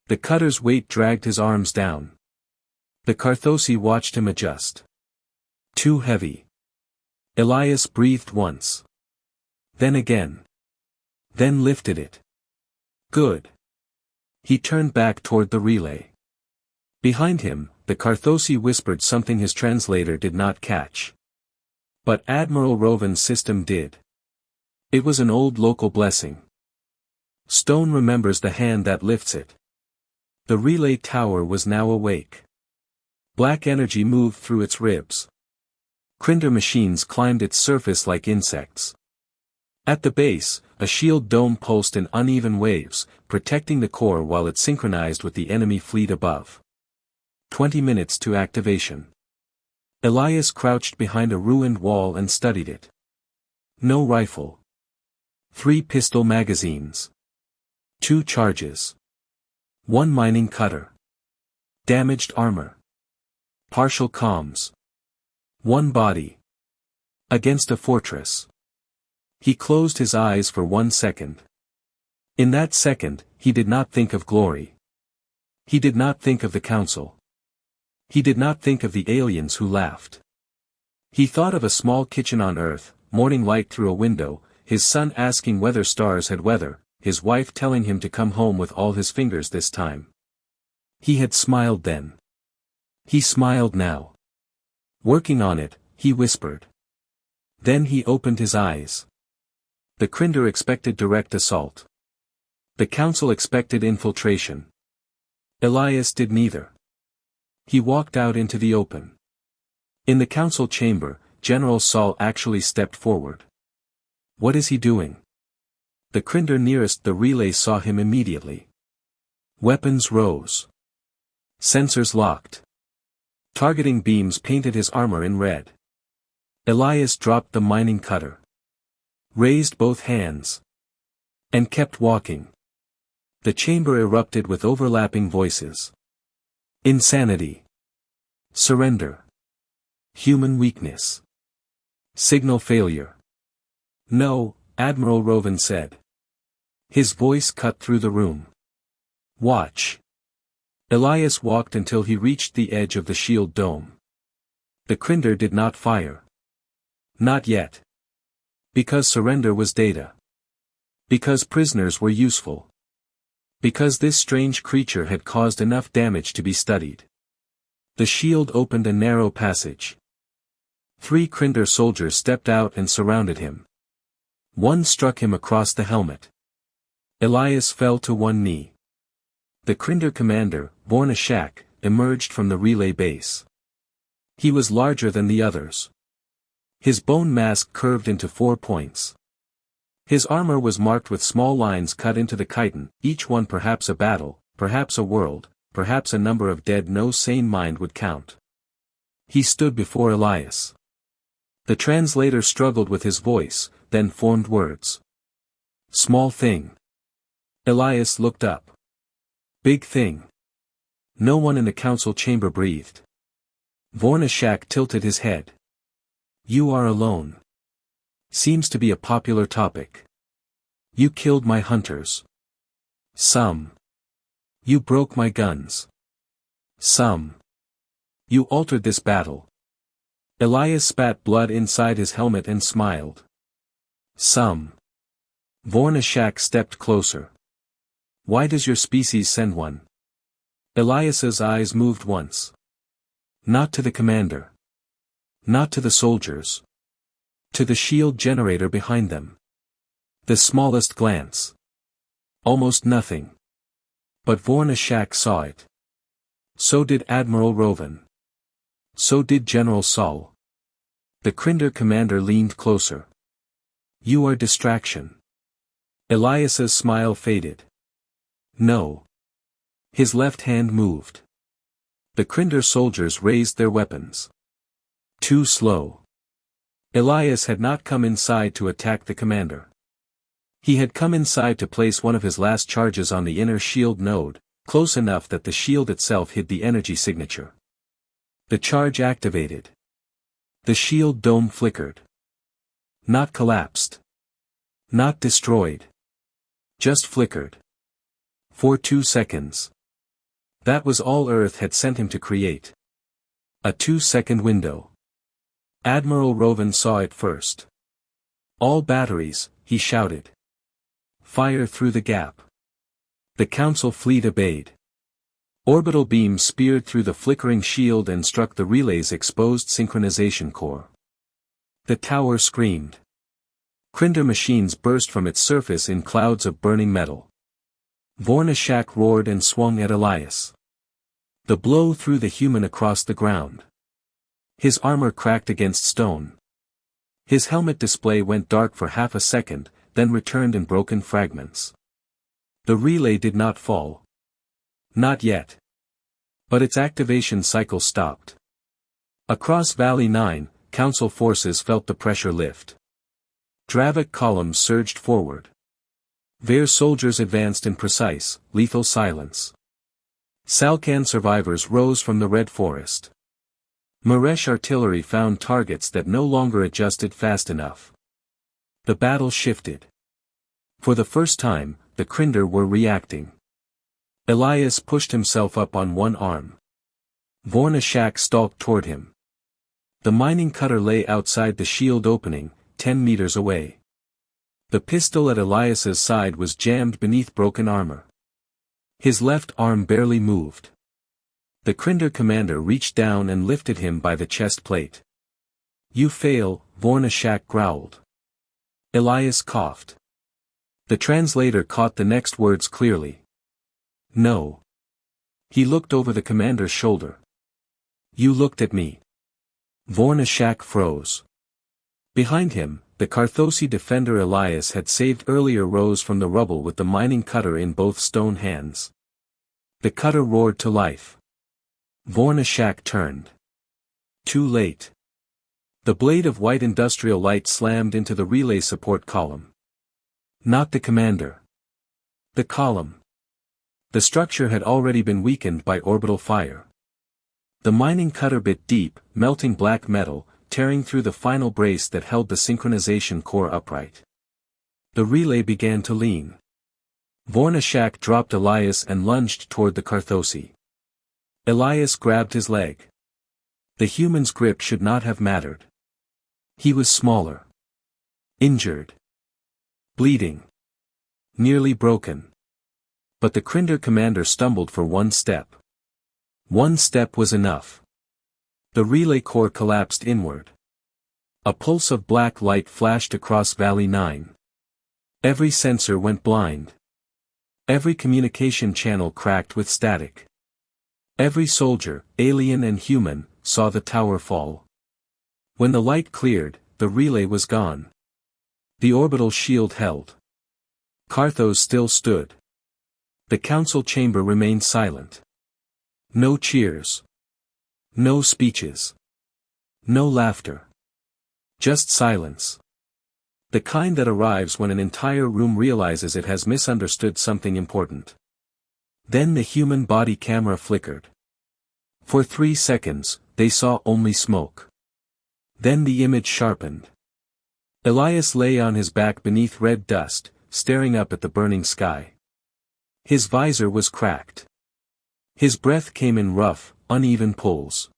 The cutter's weight dragged his arms down. The Carthosi watched him adjust. Too heavy. Elias breathed once. Then again. Then lifted it. Good. He turned back toward the relay. Behind him, the Carthosi whispered something his translator did not catch. But Admiral Roven's system did. It was an old local blessing. Stone remembers the hand that lifts it. The relay tower was now awake. Black energy moved through its ribs. Crinder machines climbed its surface like insects. At the base, a shield dome pulsed in uneven waves, protecting the core while it synchronized with the enemy fleet above. 20 minutes to activation. Elias crouched behind a ruined wall and studied it. No rifle. 3 pistol magazines. 2 charges. 1 mining cutter. Damaged armor. Partial comms. 1 body. Against a fortress. He closed his eyes for 1 second. In that second, he did not think of glory. He did not think of the council. He did not think of the aliens who laughed. He thought of a small kitchen on Earth, morning light through a window, his son asking whether stars had weather, his wife telling him to come home with all his fingers this time. He had smiled then. He smiled now. Working on it, he whispered. Then he opened his eyes. The Crinder expected direct assault. The council expected infiltration. Elias did neither. He walked out into the open. In the council chamber, General Saul actually stepped forward. What is he doing? The Crinder nearest the relay saw him immediately. Weapons rose. Sensors locked. Targeting beams painted his armor in red. Elias dropped the mining cutter. Raised both hands. And kept walking. The chamber erupted with overlapping voices. Insanity. Surrender. Human weakness. Signal failure. No, Admiral Roven said. His voice cut through the room. Watch. Elias walked until he reached the edge of the shield dome. The Crinder did not fire. Not yet. Because surrender was data. Because prisoners were useful. Because this strange creature had caused enough damage to be studied. The shield opened a narrow passage. 3 Crinder soldiers stepped out and surrounded him. One struck him across the helmet. Elias fell to one knee. The Crinder commander, Vornashak, emerged from the relay base. He was larger than the others. His bone mask curved into 4 points. His armor was marked with small lines cut into the chitin, each one perhaps a battle, perhaps a world, perhaps a number of dead no sane mind would count. He stood before Elias. The translator struggled with his voice, then formed words. Small thing. Elias looked up. Big thing. No one in the council chamber breathed. Vornashak tilted his head. You are alone. Seems to be a popular topic. You killed my hunters. Some. You broke my guns. Some. You altered this battle. Elias spat blood inside his helmet and smiled. Some. Vornashak stepped closer. Why does your species send one? Elias's eyes moved once. Not to the commander. Not to the soldiers. To the shield generator behind them. The smallest glance. Almost nothing. But Vornashak saw it. So did Admiral Rovan. So did General Saul. The Crinder commander leaned closer. You are distraction. Elias's smile faded. No. His left hand moved. The Crinder soldiers raised their weapons. Too slow. Elias had not come inside to attack the commander. He had come inside to place one of his last charges on the inner shield node, close enough that the shield itself hid the energy signature. The charge activated. The shield dome flickered. Not collapsed. Not destroyed. Just flickered. For 2 seconds. That was all Earth had sent him to create. A 2-second window. Admiral Rovan saw it first. All batteries, he shouted. Fire through the gap. The council fleet obeyed. Orbital beams speared through the flickering shield and struck the relay's exposed synchronization core. The tower screamed. Crinder machines burst from its surface in clouds of burning metal. Vornashak roared and swung at Elias. The blow threw the human across the ground. His armor cracked against stone. His helmet display went dark for half a second, then returned in broken fragments. The relay did not fall. Not yet. But its activation cycle stopped. Across Valley 9, Council forces felt the pressure lift. Dravik columns surged forward. Ver soldiers advanced in precise, lethal silence. Salkan survivors rose from the Red Forest. Maresh artillery found targets that no longer adjusted fast enough. The battle shifted. For the first time, the Crinder were reacting. Elias pushed himself up on one arm. Vornashak stalked toward him. The mining cutter lay outside the shield opening, 10 meters away. The pistol at Elias's side was jammed beneath broken armor. His left arm barely moved. The Crinder commander reached down and lifted him by the chest plate. You fail, Vornashak growled. Elias coughed. The translator caught the next words clearly. No. He looked over the commander's shoulder. You looked at me. Vornashak froze. Behind him, the Carthosi defender Elias had saved earlier rose from the rubble with the mining cutter in both stone hands. The cutter roared to life. Vornashak turned. Too late. The blade of white industrial light slammed into the relay support column. Not the commander. The column. The structure had already been weakened by orbital fire. The mining cutter bit deep, melting black metal, tearing through the final brace that held the synchronization core upright. The relay began to lean. Vornashak dropped Elias and lunged toward the Carthosi. Elias grabbed his leg. The human's grip should not have mattered. He was smaller. Injured. Bleeding. Nearly broken. But the Crinder commander stumbled for one step. One step was enough. The relay core collapsed inward. A pulse of black light flashed across Valley 9. Every sensor went blind. Every communication channel cracked with static. Every soldier, alien and human, saw the tower fall. When the light cleared, the relay was gone. The orbital shield held. Carthos still stood. The council chamber remained silent. No cheers. No speeches. No laughter. Just silence. The kind that arrives when an entire room realizes it has misunderstood something important. Then the human body camera flickered. For 3 seconds, they saw only smoke. Then the image sharpened. Elias lay on his back beneath red dust, staring up at the burning sky. His visor was cracked. His breath came in rough, uneven pulls.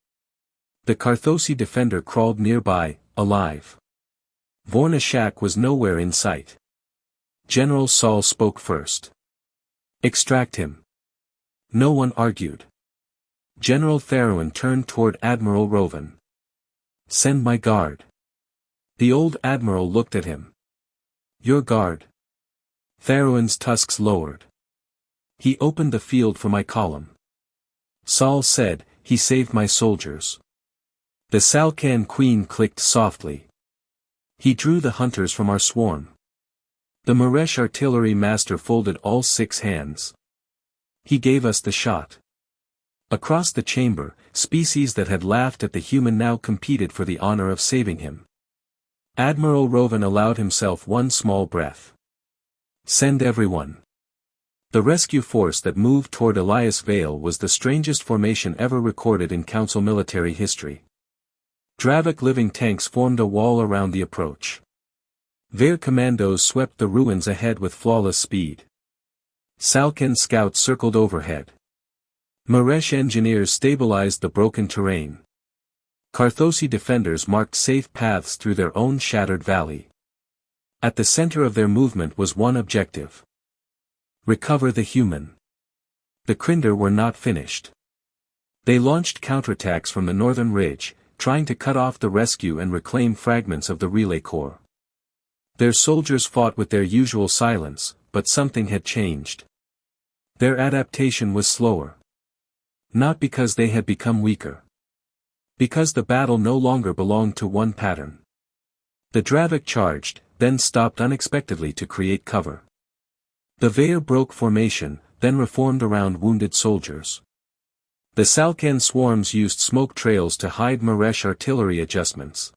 The Carthosi defender crawled nearby, alive. Vornashak was nowhere in sight. General Saul spoke first. Extract him. No one argued. General Theroin turned toward Admiral Rovan. Send my guard. The old admiral looked at him. Your guard. Theroin's tusks lowered. He opened the field for my column. Saul said, he saved my soldiers. The Salkan queen clicked softly. He drew the hunters from our swarm. The Maresh artillery master folded all 6 hands. He gave us the shot. Across the chamber, species that had laughed at the human now competed for the honor of saving him. Admiral Rovan allowed himself one small breath. Send everyone. The rescue force that moved toward Elias Vale was the strangest formation ever recorded in Council military history. Dravik living tanks formed a wall around the approach. Their commandos swept the ruins ahead with flawless speed. Salkan scouts circled overhead. Maresh engineers stabilized the broken terrain. Carthosi defenders marked safe paths through their own shattered valley. At the center of their movement was one objective. Recover the human. The Crinder were not finished. They launched counterattacks from the northern ridge, trying to cut off the rescue and reclaim fragments of the relay core. Their soldiers fought with their usual silence, but something had changed. Their adaptation was slower. Not because they had become weaker. Because the battle no longer belonged to one pattern. The Dravik charged, then stopped unexpectedly to create cover. The Vair broke formation, then reformed around wounded soldiers. The Salkan swarms used smoke trails to hide Maresh artillery adjustments.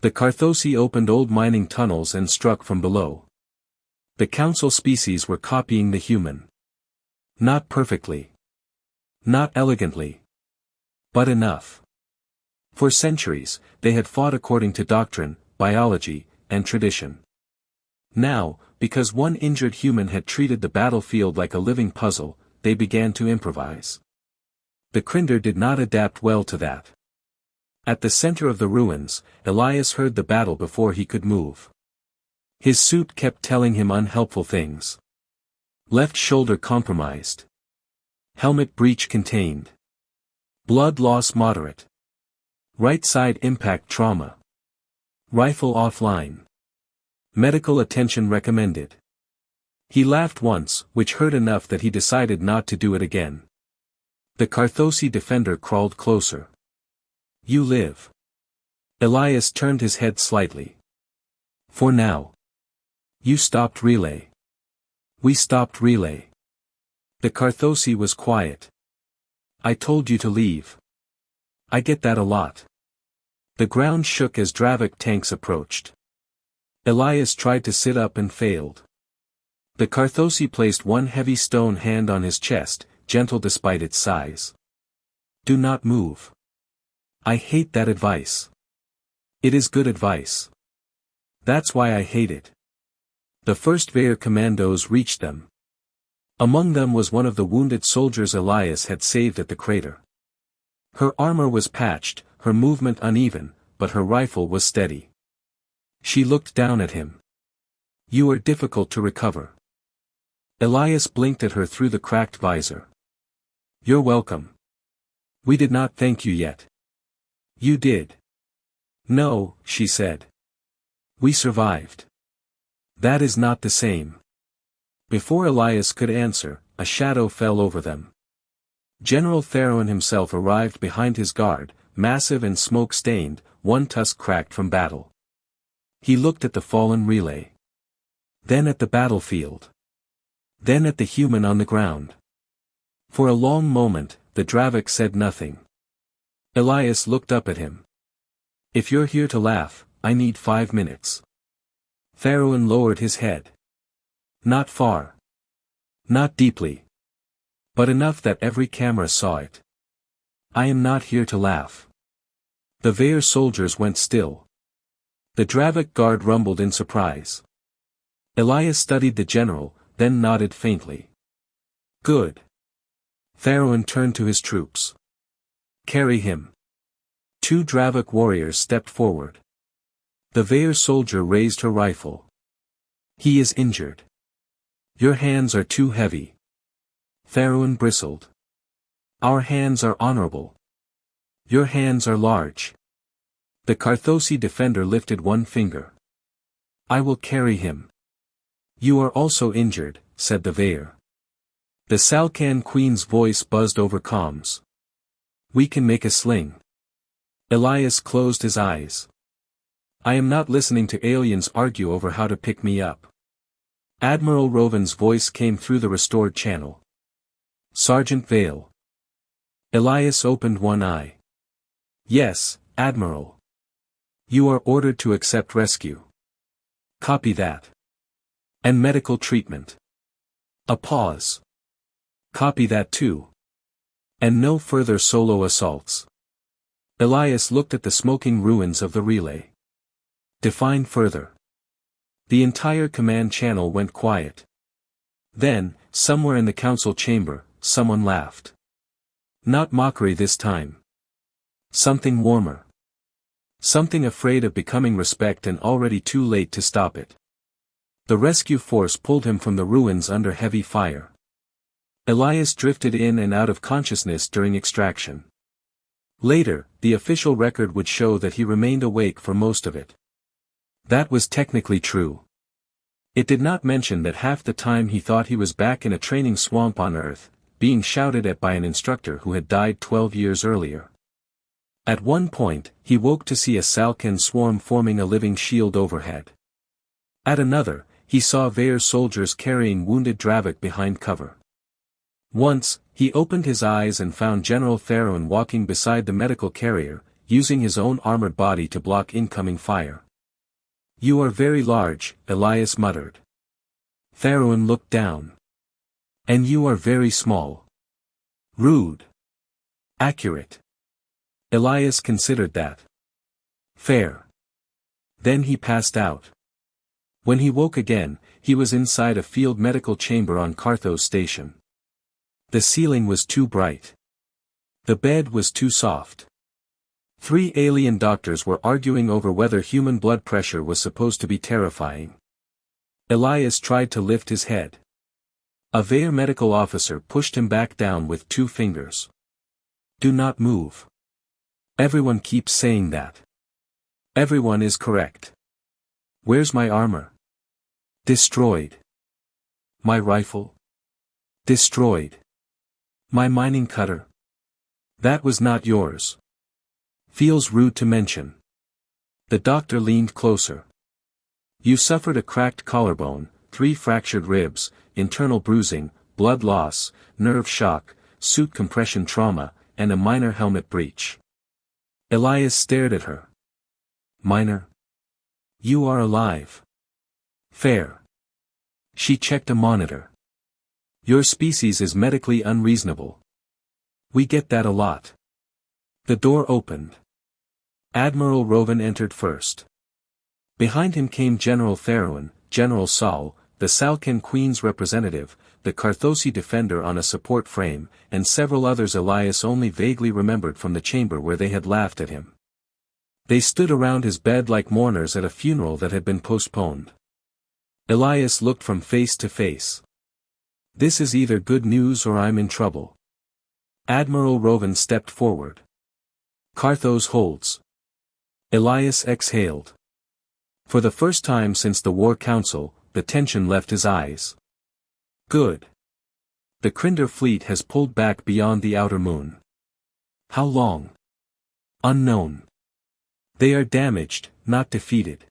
The Carthosi opened old mining tunnels and struck from below. The council species were copying the human. Not perfectly. Not elegantly. But enough. For centuries, they had fought according to doctrine, biology, and tradition. Now, because one injured human had treated the battlefield like a living puzzle, they began to improvise. The Crinder did not adapt well to that. At the center of the ruins, Elias heard the battle before he could move. His suit kept telling him unhelpful things. Left shoulder compromised. Helmet breach contained. Blood loss moderate. Right side impact trauma. Rifle offline. Medical attention recommended. He laughed once, which hurt enough that he decided not to do it again. The Carthosi defender crawled closer. You live. Elias turned his head slightly. For now. You stopped relay. We stopped relay. The Carthosi was quiet. I told you to leave. I get that a lot. The ground shook as Dravik tanks approached. Elias tried to sit up and failed. The Carthosi placed one heavy stone hand on his chest, gentle despite its size. Do not move. I hate that advice. It is good advice. That's why I hate it. The first Vair commandos reached them. Among them was one of the wounded soldiers Elias had saved at the crater. Her armor was patched, her movement uneven, but her rifle was steady. She looked down at him. You are difficult to recover. Elias blinked at her through the cracked visor. You're welcome. We did not thank you yet. You did. No, she said. We survived. That is not the same. Before Elias could answer, a shadow fell over them. General Theron himself arrived behind his guard, massive and smoke-stained, one tusk cracked from battle. He looked at the fallen relay. Then at the battlefield. Then at the human on the ground. For a long moment, the Dravik said nothing. Elias looked up at him. If you're here to laugh, I need 5 minutes. Theron lowered his head. Not far. Not deeply. But enough that every camera saw it. I am not here to laugh. The Vair soldiers went still. The Dravik guard rumbled in surprise. Elias studied the general, then nodded faintly. Good. Theron turned to his troops. Carry him. 2 Dravik warriors stepped forward. The Vair soldier raised her rifle. He is injured. Your hands are too heavy. Theron bristled. Our hands are honorable. Your hands are large. The Carthosi defender lifted one finger. I will carry him. You are also injured, said the Vair. The Salkan queen's voice buzzed over comms. We can make a sling. Elias closed his eyes. I am not listening to aliens argue over how to pick me up. Admiral Roven's voice came through the restored channel. Sergeant Vale. Elias opened one eye. Yes, Admiral. You are ordered to accept rescue. Copy that. And medical treatment. A pause. Copy that too. And no further solo assaults. Elias looked at the smoking ruins of the relay. Define further. The entire command channel went quiet. Then, somewhere in the council chamber, someone laughed. Not mockery this time. Something warmer. Something afraid of becoming respect and already too late to stop it. The rescue force pulled him from the ruins under heavy fire. Elias drifted in and out of consciousness during extraction. Later, the official record would show that he remained awake for most of it. That was technically true. It did not mention that half the time he thought he was back in a training swamp on Earth, being shouted at by an instructor who had died 12 years earlier. At one point, he woke to see a Salkan swarm forming a living shield overhead. At another, he saw Vair soldiers carrying wounded Dravik behind cover. Once, he opened his eyes and found General Theron walking beside the medical carrier, using his own armored body to block incoming fire. You are very large, Elias muttered. Theron looked down. And you are very small. Rude. Accurate. Elias considered that. Fair. Then he passed out. When he woke again, he was inside a field medical chamber on Carthos station. The ceiling was too bright. The bed was too soft. 3 alien doctors were arguing over whether human blood pressure was supposed to be terrifying. Elias tried to lift his head. A Vair medical officer pushed him back down with 2 fingers. Do not move. Everyone keeps saying that. Everyone is correct. Where's my armor? Destroyed. My rifle? Destroyed. My mining cutter? That was not yours. Feels rude to mention. The doctor leaned closer. You suffered a cracked collarbone, 3 fractured ribs, internal bruising, blood loss, nerve shock, suit compression trauma, and a minor helmet breach. Elias stared at her. Minor? You are alive. Fair. She checked a monitor. Your species is medically unreasonable. We get that a lot. The door opened. Admiral Roven entered first. Behind him came General Theron, General Saul, the Salkan Queen's representative, the Carthosi defender on a support frame, and several others Elias only vaguely remembered from the chamber where they had laughed at him. They stood around his bed like mourners at a funeral that had been postponed. Elias looked from face to face. This is either good news or I'm in trouble. Admiral Rovan stepped forward. Carthos holds. Elias exhaled. For the first time since the War Council, the tension left his eyes. Good. The Crinder fleet has pulled back beyond the outer moon. How long? Unknown. They are damaged, not defeated.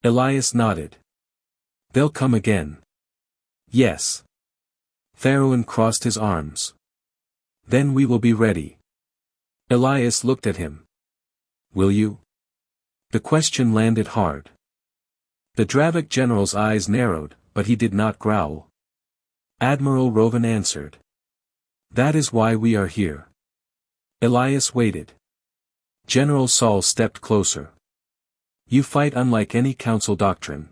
Elias nodded. They'll come again. Yes. Theron crossed his arms. Then we will be ready. Elias looked at him. Will you? The question landed hard. The Dravik general's eyes narrowed, but he did not growl. Admiral Rovan answered. That is why we are here. Elias waited. General Saul stepped closer. You fight unlike any council doctrine.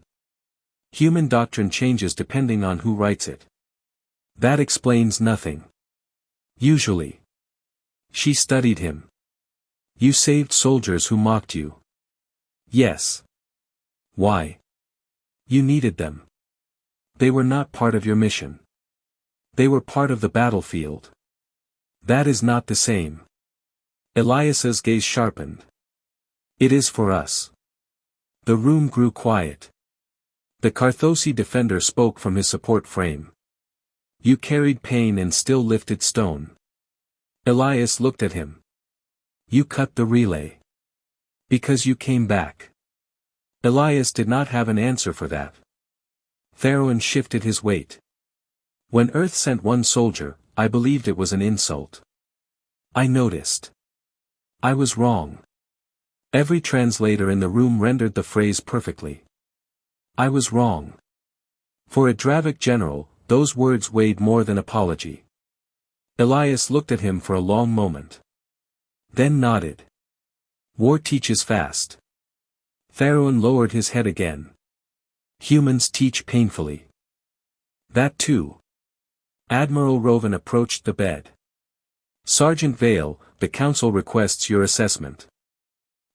Human doctrine changes depending on who writes it. That explains nothing. Usually. She studied him. You saved soldiers who mocked you. Yes. Why? You needed them. They were not part of your mission. They were part of the battlefield. That is not the same. Elias's gaze sharpened. It is for us. The room grew quiet. The Carthosi defender spoke from his support frame. You carried pain and still lifted stone. Elias looked at him. You cut the relay. Because you came back. Elias did not have an answer for that. Theron shifted his weight. When Earth sent one soldier, I believed it was an insult. I noticed. I was wrong. Every translator in the room rendered the phrase perfectly. I was wrong. For a Dravik general, those words weighed more than apology. Elias looked at him for a long moment. Then nodded. War teaches fast. Theron lowered his head again. Humans teach painfully. That too. Admiral Rovan approached the bed. Sergeant Vale, the council requests your assessment.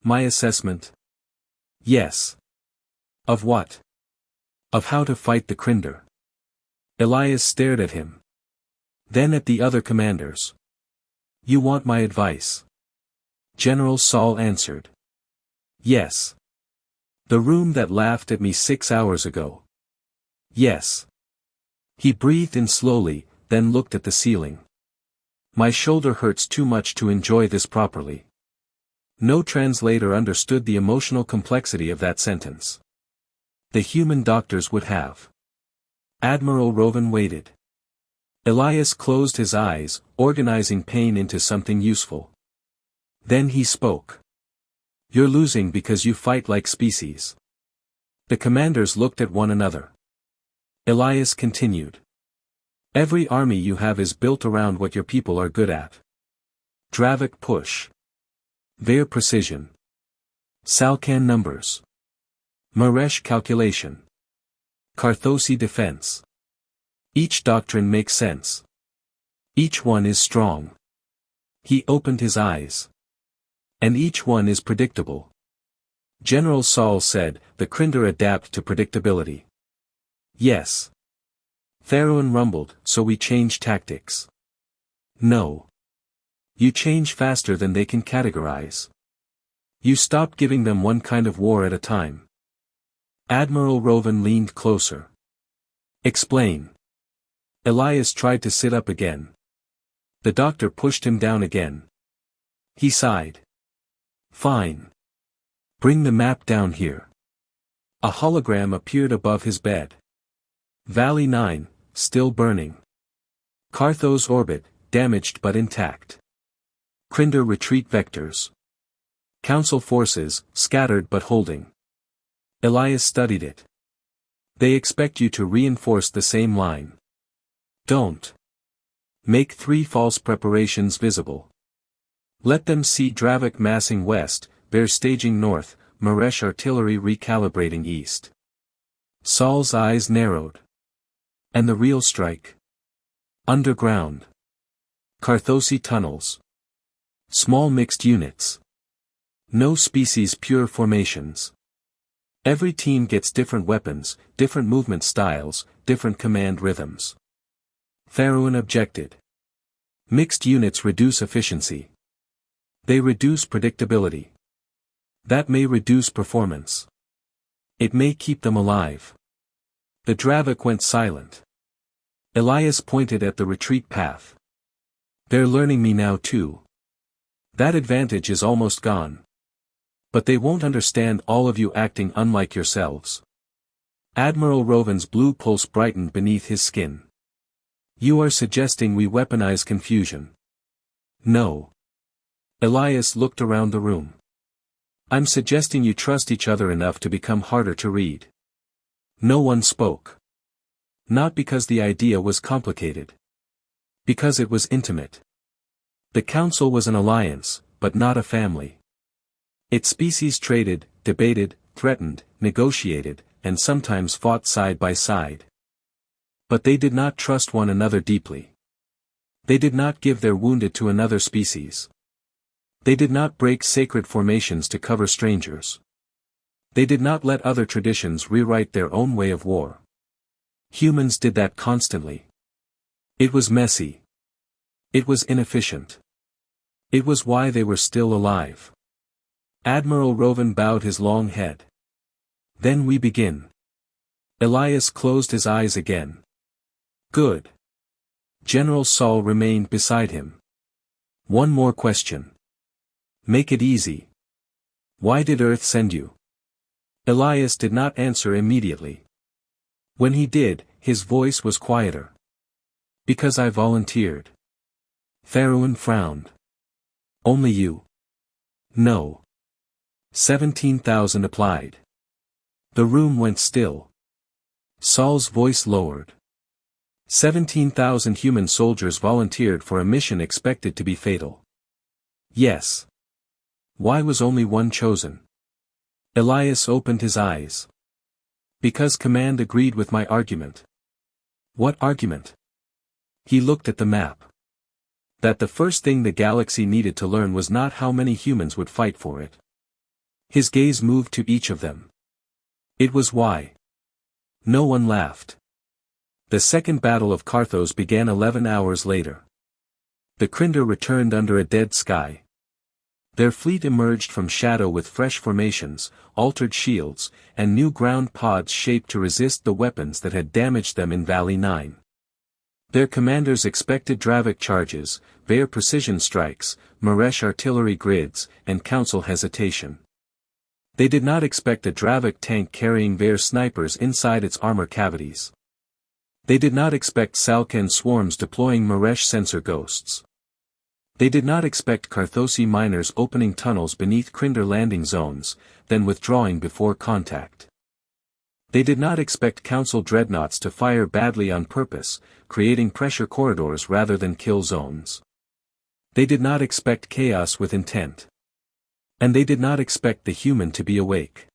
My assessment? Yes. Of what? Of how to fight the Crinder. Elias stared at him. Then at the other commanders. You want my advice? General Saul answered. Yes. The room that laughed at me 6 hours ago. Yes. He breathed in slowly, then looked at the ceiling. My shoulder hurts too much to enjoy this properly. No translator understood the emotional complexity of that sentence. The human doctors would have. Admiral Rovan waited. Elias closed his eyes, organizing pain into something useful. Then he spoke. You're losing because you fight like species. The commanders looked at one another. Elias continued. Every army you have is built around what your people are good at. Dravik push. Ver precision. Salkan numbers. Maresh calculation. Carthosi defense. Each doctrine makes sense. Each one is strong. He opened his eyes. And each one is predictable. General Saul said, the Crinder adapt to predictability. Yes. Theron rumbled, so we change tactics. No. You change faster than they can categorize. You stop giving them one kind of war at a time. Admiral Rovan leaned closer. Explain. Elias tried to sit up again. The doctor pushed him down again. He sighed. Fine. Bring the map down here. A hologram appeared above his bed. Valley 9, still burning. Carthos orbit, damaged but intact. Crinder retreat vectors. Council forces, scattered but holding. Elias studied it. They expect you to reinforce the same line. Don't. Make 3 false preparations visible. Let them see Dravik massing west, Bear staging north, Maresh artillery recalibrating east. Saul's eyes narrowed. And the real strike? Underground. Carthosi tunnels. Small mixed units. No species pure formations. Every team gets different weapons, different movement styles, different command rhythms. Faroon objected. Mixed units reduce efficiency. They reduce predictability. That may reduce performance. It may keep them alive. The Dravik went silent. Elias pointed at the retreat path. They're learning me now too. That advantage is almost gone. But they won't understand all of you acting unlike yourselves. Admiral Roven's blue pulse brightened beneath his skin. You are suggesting we weaponize confusion. No. Elias looked around the room. I'm suggesting you trust each other enough to become harder to read. No one spoke. Not because the idea was complicated. Because it was intimate. The council was an alliance, but not a family. Its species traded, debated, threatened, negotiated, and sometimes fought side by side. But they did not trust one another deeply. They did not give their wounded to another species. They did not break sacred formations to cover strangers. They did not let other traditions rewrite their own way of war. Humans did that constantly. It was messy. It was inefficient. It was why they were still alive. Admiral Roven bowed his long head. Then we begin. Elias closed his eyes again. Good. General Saul remained beside him. One more question. Make it easy. Why did Earth send you? Elias did not answer immediately. When he did, his voice was quieter. Because I volunteered. Faroon frowned. Only you? No. 17,000 applied. The room went still. Saul's voice lowered. 17,000 human soldiers volunteered for a mission expected to be fatal. Yes. Why was only one chosen? Elias opened his eyes. Because command agreed with my argument. What argument? He looked at the map. That the first thing the galaxy needed to learn was not how many humans would fight for it. His gaze moved to each of them. It was why. No one laughed. The Second Battle of Carthos began 11 hours later. The Krindar returned under a dead sky. Their fleet emerged from shadow with fresh formations, altered shields, and new ground pods shaped to resist the weapons that had damaged them in Valley 9. Their commanders expected Dravik charges, Vair precision strikes, Maresh artillery grids, and council hesitation. They did not expect a Dravik tank carrying Vair snipers inside its armor cavities. They did not expect Salkan swarms deploying Maresh sensor ghosts. They did not expect Carthosi miners opening tunnels beneath Krindar landing zones, then withdrawing before contact. They did not expect Council dreadnoughts to fire badly on purpose, creating pressure corridors rather than kill zones. They did not expect chaos with intent. And they did not expect the human to be awake.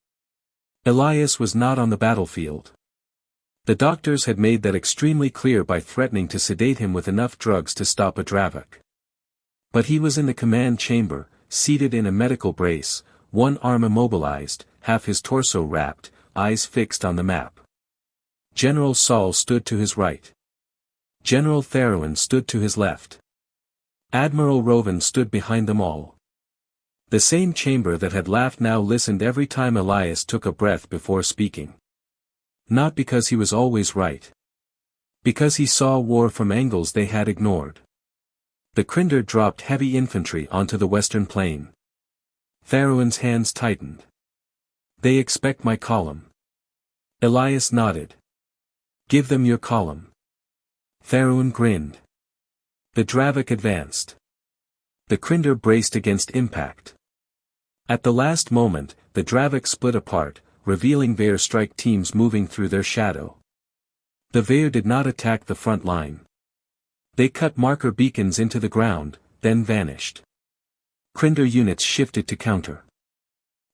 Elias was not on the battlefield. The doctors had made that extremely clear by threatening to sedate him with enough drugs to stop a Dravik. But he was in the command chamber, seated in a medical brace, one arm immobilized, half his torso wrapped, eyes fixed on the map. General Saul stood to his right. General Faroon stood to his left. Admiral Roven stood behind them all. The same chamber that had laughed now listened every time Elias took a breath before speaking. Not because he was always right. Because he saw war from angles they had ignored. The Krindar dropped heavy infantry onto the western plain. Faroon's hands tightened. They expect my column. Elias nodded. Give them your column. Faroon grinned. The Dravik advanced. The Krindar braced against impact. At the last moment, the Dravik split apart, revealing Vair strike teams moving through their shadow. The Vair did not attack the front line. They cut marker beacons into the ground, then vanished. Krindar units shifted to counter.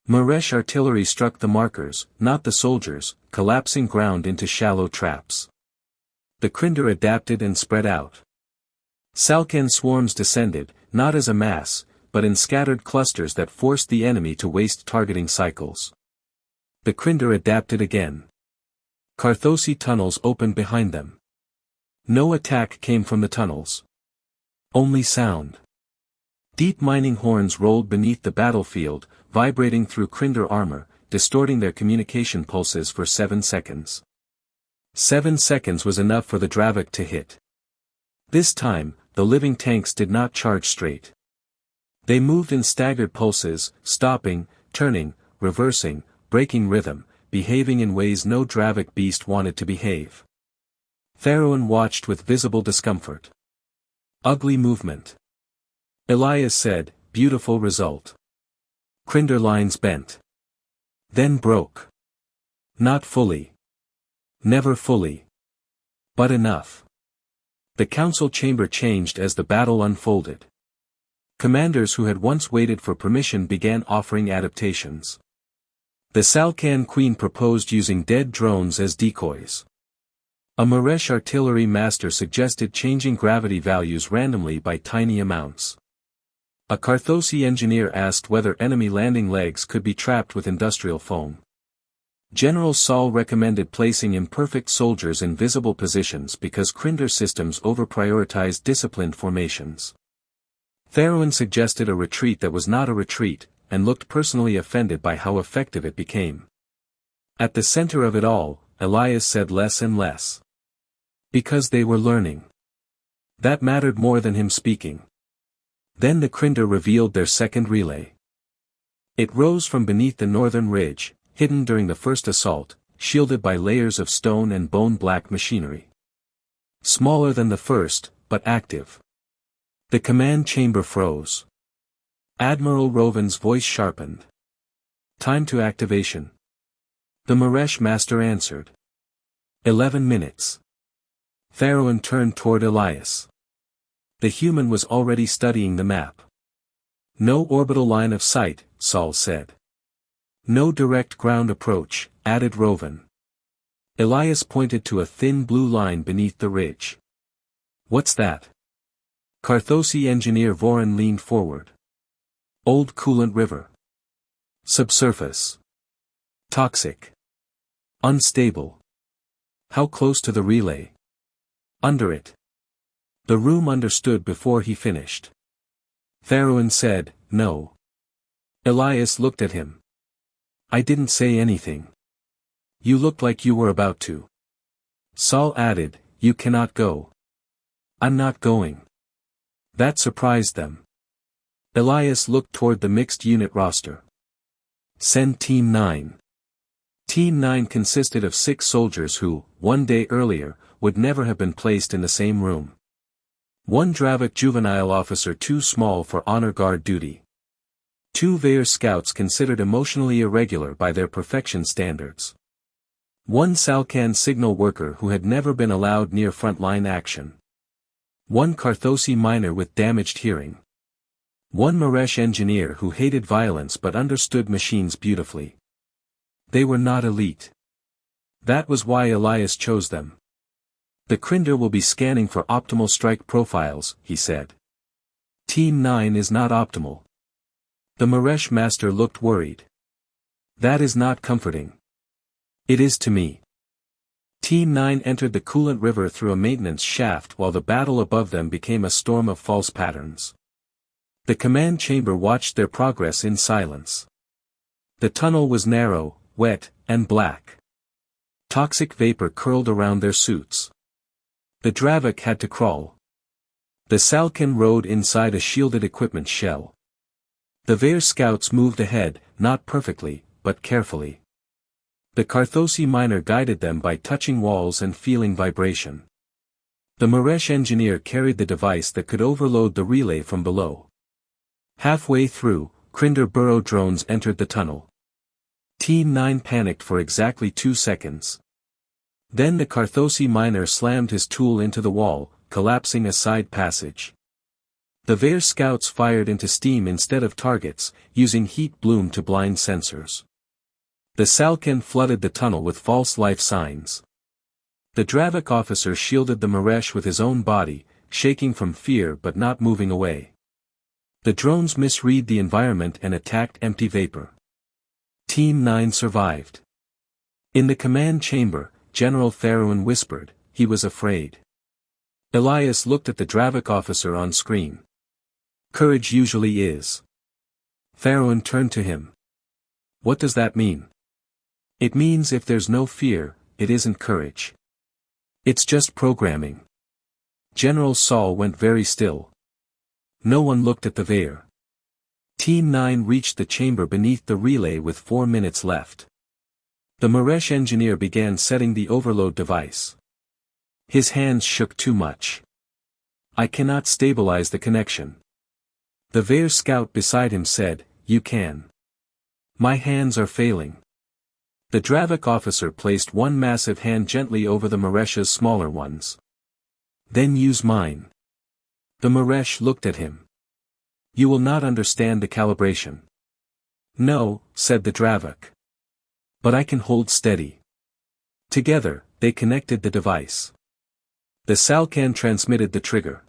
Maresh artillery struck the markers, not the soldiers, collapsing ground into shallow traps. The Krindar adapted and spread out. Salkan swarms descended, not as a mass, but in scattered clusters that forced the enemy to waste targeting cycles. The Krindar adapted again. Carthosi tunnels opened behind them. No attack came from the tunnels. Only sound. Deep mining horns rolled beneath the battlefield, vibrating through Crinder armor, distorting their communication pulses for 7 seconds. 7 seconds was enough for the Dravik to hit. This time, the living tanks did not charge straight. They moved in staggered pulses, stopping, turning, reversing, breaking rhythm, behaving in ways no Dravik beast wanted to behave. Theron watched with visible discomfort. Ugly movement. Elias said, beautiful result. Crinder lines bent. Then broke. Not fully. Never fully. But enough. The council chamber changed as the battle unfolded. Commanders who had once waited for permission began offering adaptations. The Salkan Queen proposed using dead drones as decoys. A Maresh artillery master suggested changing gravity values randomly by tiny amounts. A Carthosi engineer asked whether enemy landing legs could be trapped with industrial foam. General Saul recommended placing imperfect soldiers in visible positions because Crinder systems over-prioritized disciplined formations. Theron suggested a retreat that was not a retreat, and looked personally offended by how effective it became. At the center of it all, Elias said less and less. Because they were learning. That mattered more than him speaking. Then the Crinder revealed their second relay. It rose from beneath the northern ridge, hidden during the first assault, shielded by layers of stone and bone-black machinery. Smaller than the first, but active. The command chamber froze. Admiral Roven's voice sharpened. Time to activation. The Maresh master answered. 11 minutes. Theron turned toward Elias. The human was already studying the map. No orbital line of sight, Saul said. No direct ground approach, added Roven. Elias pointed to a thin blue line beneath the ridge. What's that? Carthosi engineer Voron leaned forward. Old coolant river. Subsurface. Toxic. Unstable. How close to the relay? Under it. The room understood before he finished. Theron said, no. Elias looked at him. I didn't say anything. You looked like you were about to. Saul added, you cannot go. I'm not going. That surprised them. Elias looked toward the mixed unit roster. Send Team 9. Team 9 consisted of 6 soldiers who, 1 day earlier, would never have been placed in the same room. 1 Dravik juvenile officer too small for honor guard duty. 2 Vair scouts considered emotionally irregular by their perfection standards. 1 Salkan signal worker who had never been allowed near frontline action. 1 Carthosi miner with damaged hearing. 1 Maresh engineer who hated violence but understood machines beautifully. They were not elite. That was why Elias chose them. The Crinder will be scanning for optimal strike profiles, he said. Team 9 is not optimal. The Maresh master looked worried. That is not comforting. It is to me. Team 9 entered the coolant river through a maintenance shaft while the battle above them became a storm of false patterns. The command chamber watched their progress in silence. The tunnel was narrow, wet, and black. Toxic vapor curled around their suits. The Dravik had to crawl. The Salkan rode inside a shielded equipment shell. The Vair scouts moved ahead, not perfectly, but carefully. The Carthosi miner guided them by touching walls and feeling vibration. The Maresh engineer carried the device that could overload the relay from below. Halfway through, Crinder burrow drones entered the tunnel. Team 9 panicked for exactly 2 seconds. Then the Carthosi miner slammed his tool into the wall, collapsing a side passage. The Vair scouts fired into steam instead of targets, using heat bloom to blind sensors. The Salkan flooded the tunnel with false life signs. The Dravik officer shielded the Maresh with his own body, shaking from fear but not moving away. The drones misread the environment and attacked empty vapor. Team 9 survived. In the command chamber, General Theron whispered, he was afraid. Elias looked at the Dravik officer on screen. Courage usually is. Theron turned to him. What does that mean? It means if there's no fear, it isn't courage. It's just programming. General Saul went very still. No one looked at the Veer. Team 9 reached the chamber beneath the relay with 4 minutes left. The Maresh engineer began setting the overload device. His hands shook too much. I cannot stabilize the connection. The Veer scout beside him said, You can. My hands are failing. The Dravik officer placed one massive hand gently over the Maresh's smaller ones. Then use mine. The Maresh looked at him. You will not understand the calibration. No, said the Dravik. But I can hold steady. Together, they connected the device. The Salcan transmitted the trigger.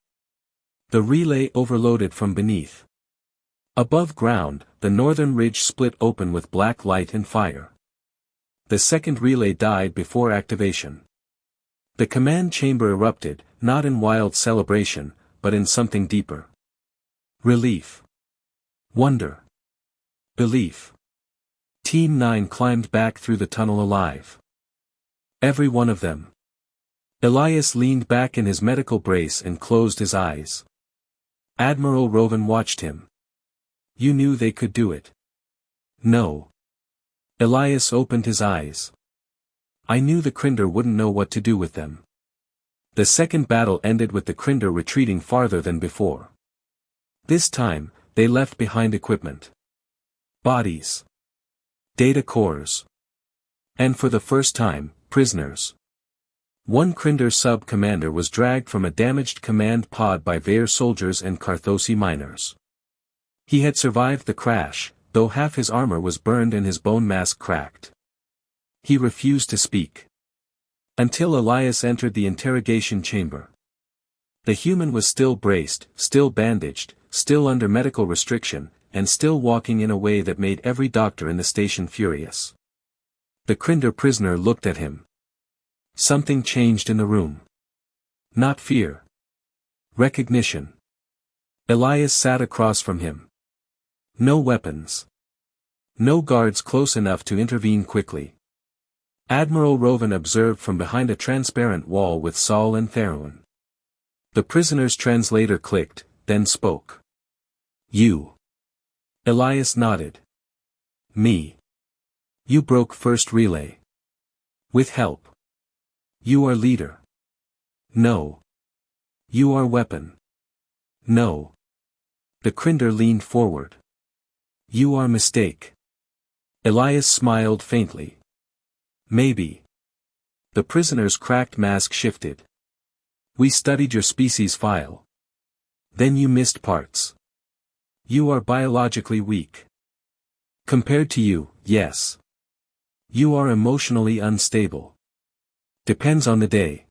The relay overloaded from beneath. Above ground, the northern ridge split open with black light and fire. The second relay died before activation. The command chamber erupted, not in wild celebration, but in something deeper. Relief. Wonder. Belief. Team 9 climbed back through the tunnel alive. Every one of them. Elias leaned back in his medical brace and closed his eyes. Admiral Rovan watched him. You knew they could do it. No. Elias opened his eyes. I knew the Crinder wouldn't know what to do with them. The second battle ended with the Crinder retreating farther than before. This time, they left behind equipment. Bodies. Data cores. And for the first time, prisoners. One Crinder sub-commander was dragged from a damaged command pod by Veer soldiers and Carthosi miners. He had survived the crash, though half his armor was burned and his bone mask cracked. He refused to speak. Until Elias entered the interrogation chamber. The human was still braced, still bandaged, still under medical restriction, and still walking in a way that made every doctor in the station furious. The Crinder prisoner looked at him. Something changed in the room. Not fear. Recognition. Elias sat across from him. No weapons. No guards close enough to intervene quickly. Admiral Rovan observed from behind a transparent wall with Saul and Theron. The prisoner's translator clicked, then spoke. You. Elias nodded. Me. You broke first relay. With help. You are leader. No. You are weapon. No. The Crinder leaned forward. You are mistake. Elias smiled faintly. Maybe. The prisoner's cracked mask shifted. We studied your species file. Then you missed parts. You are biologically weak. Compared to you, yes. You are emotionally unstable. Depends on the day.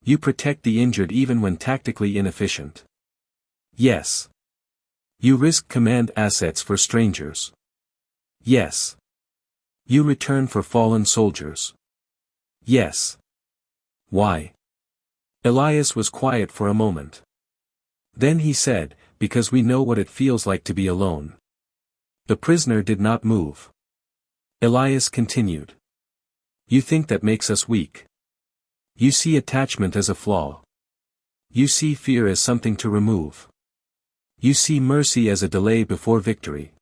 You protect the injured even when tactically inefficient. Yes. You risk command assets for strangers. Yes. You return for fallen soldiers. Yes. Why? Elias was quiet for a moment. Then he said, because we know what it feels like to be alone. The prisoner did not move. Elias continued. You think that makes us weak. You see attachment as a flaw. You see fear as something to remove. You see mercy as a delay before victory.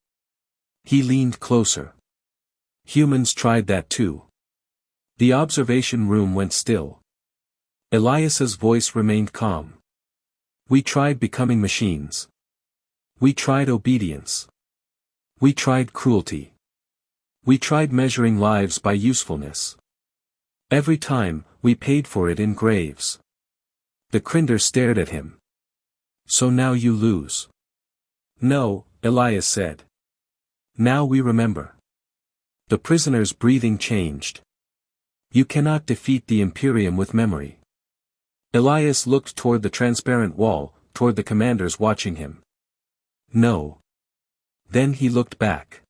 He leaned closer. Humans tried that too. The observation room went still. Elias's voice remained calm. We tried becoming machines. We tried obedience. We tried cruelty. We tried measuring lives by usefulness. Every time, we paid for it in graves. The Crinder stared at him. So now you lose. No, Elias said. Now we remember. The prisoner's breathing changed. You cannot defeat the Imperium with memory. Elias looked toward the transparent wall, toward the commanders watching him. No. Then he looked back.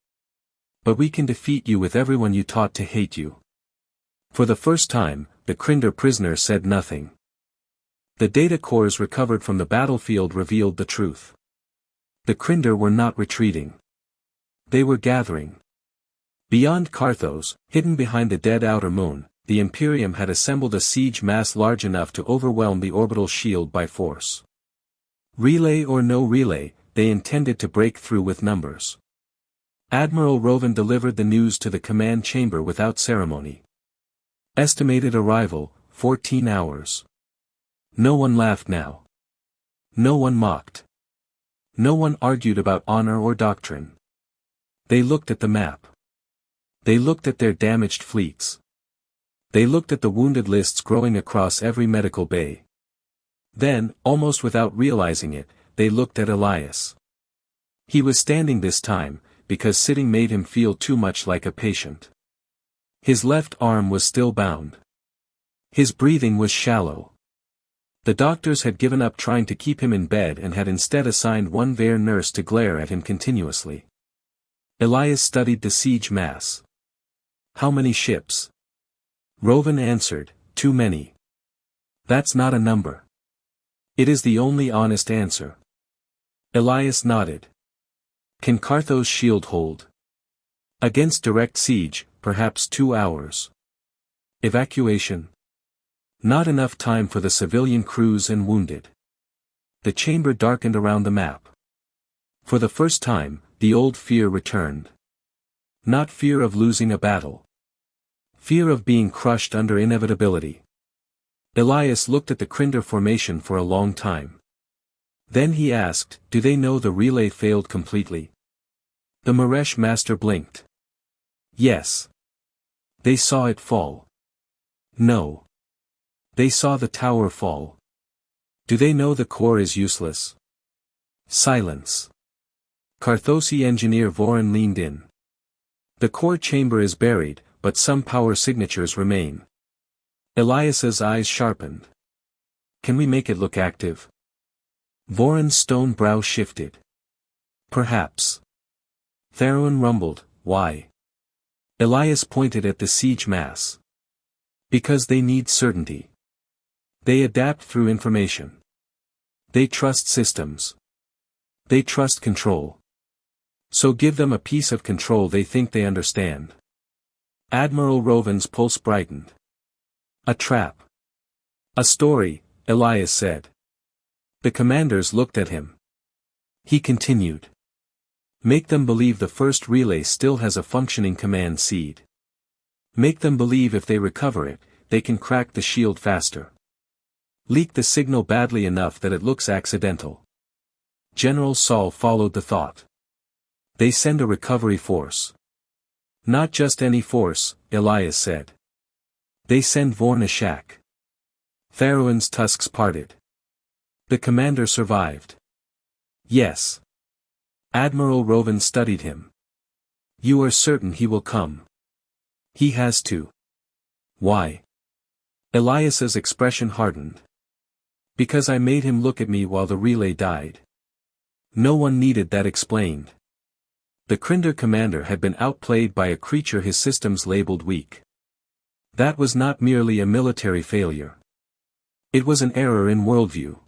But we can defeat you with everyone you taught to hate you. For the first time, the Crinder prisoner said nothing. The data cores recovered from the battlefield revealed the truth. The Krindar were not retreating. They were gathering. Beyond Carthos, hidden behind the dead outer moon, the Imperium had assembled a siege mass large enough to overwhelm the orbital shield by force. Relay or no relay, they intended to break through with numbers. Admiral Rovan delivered the news to the command chamber without ceremony. Estimated arrival, 14 hours. No one laughed now. No one mocked. No one argued about honor or doctrine. They looked at the map. They looked at their damaged fleets. They looked at the wounded lists growing across every medical bay. Then, almost without realizing it, they looked at Elias. He was standing this time, because sitting made him feel too much like a patient. His left arm was still bound. His breathing was shallow. The doctors had given up trying to keep him in bed and had instead assigned one Vair nurse to glare at him continuously. Elias studied the siege mass. How many ships? Rovan answered, too many. That's not a number. It is the only honest answer. Elias nodded. Can Carthos' shield hold? Against direct siege, perhaps 2 hours. Evacuation? Not enough time for the civilian crews and wounded. The chamber darkened around the map. For the first time, the old fear returned. Not fear of losing a battle. Fear of being crushed under inevitability. Elias looked at the Krindar formation for a long time. Then he asked, do they know the relay failed completely? The Maresh master blinked. Yes. They saw it fall. No. They saw the tower fall. Do they know the core is useless? Silence. Carthosi engineer Voron leaned in. The core chamber is buried, but some power signatures remain. Elias's eyes sharpened. Can we make it look active? Voron's stone brow shifted. Perhaps. Theron rumbled, why? Elias pointed at the siege mass. Because they need certainty. They adapt through information. They trust systems. They trust control. So give them a piece of control they think they understand. Admiral Rovan's pulse brightened. A trap. A story, Elias said. The commanders looked at him. He continued. Make them believe the first relay still has a functioning command seed. Make them believe if they recover it, they can crack the shield faster. Leak the signal badly enough that it looks accidental. General Saul followed the thought. They send a recovery force. Not just any force, Elias said. They send Vornashak. Theroin's tusks parted. The commander survived. Yes. Admiral Rovan studied him. You are certain he will come? He has to. Why? Elias's expression hardened. Because I made him look at me while the relay died. No one needed that explained. The Krindar commander had been outplayed by a creature his systems labeled weak. That was not merely a military failure. It was an error in worldview.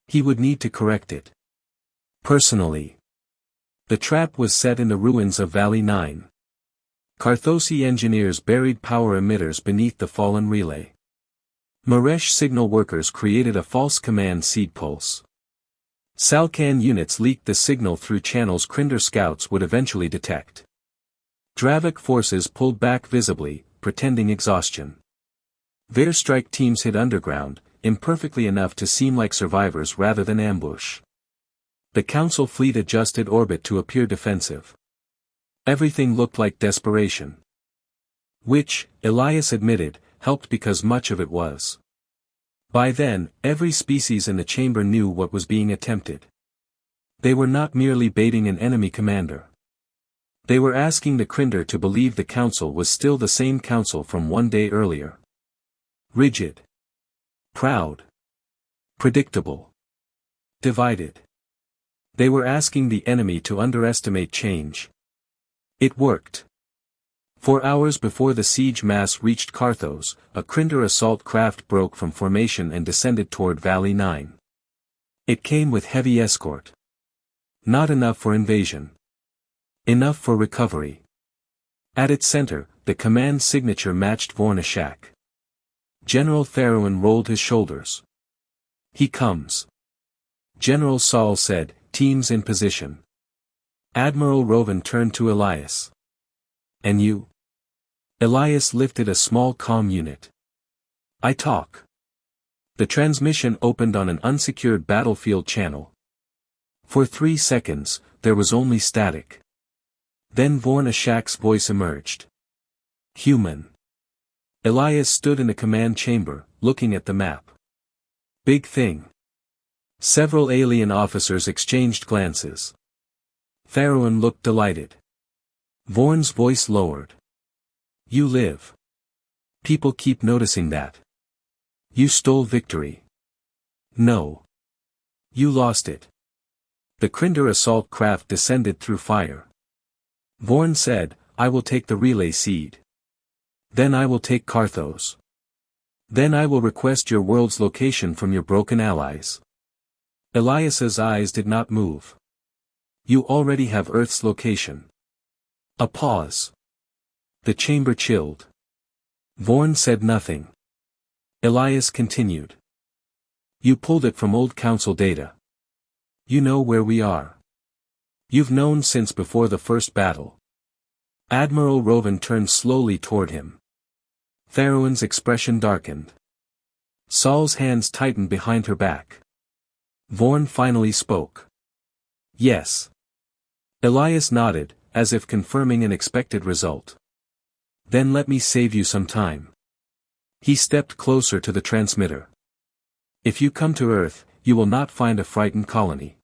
He would need to correct it. Personally. The trap was set in the ruins of Valley 9. Carthosi engineers buried power emitters beneath the fallen relay. Maresh signal workers created a false command seed pulse. Salkan units leaked the signal through channels Krindar scouts would eventually detect. Dravik forces pulled back visibly, pretending exhaustion. Vair strike teams hid underground, imperfectly enough to seem like survivors rather than ambush. The Council fleet adjusted orbit to appear defensive. Everything looked like desperation. Which, Elias admitted, helped because much of it was. By then, every species in the chamber knew what was being attempted. They were not merely baiting an enemy commander. They were asking the Krindar to believe the council was still the same council from one day earlier. Rigid. Proud. Predictable. Divided. They were asking the enemy to underestimate change. It worked. For hours before the siege mass reached Carthos, a Crinder assault craft broke from formation and descended toward Valley 9. It came with heavy escort. Not enough for invasion. Enough for recovery. At its center, the command signature matched Vornashak. General Theroin rolled his shoulders. He comes. General Saul said, teams in position. Admiral Rovan turned to Elias. And you? Elias lifted a small comm unit. I talk. The transmission opened on an unsecured battlefield channel. For 3 seconds, there was only static. Then Vornashak's voice emerged. Human. Elias stood in the command chamber, looking at the map. Big thing. Several alien officers exchanged glances. Theroin looked delighted. Vorn's voice lowered. You live. People keep noticing that. You stole victory. No. You lost it. The Crinder assault craft descended through fire. Vorn said, I will take the relay seed. Then I will take Carthos. Then I will request your world's location from your broken allies. Elias's eyes did not move. You already have Earth's location. A pause. The chamber chilled. Vorn said nothing. Elias continued. You pulled it from old council data. You know where we are. You've known since before the first battle. Admiral Rovan turned slowly toward him. Theroin's expression darkened. Saul's hands tightened behind her back. Vorn finally spoke. Yes. Elias nodded, as if confirming an expected result. Then let me save you some time. He stepped closer to the transmitter. If you come to Earth, you will not find a frightened colony.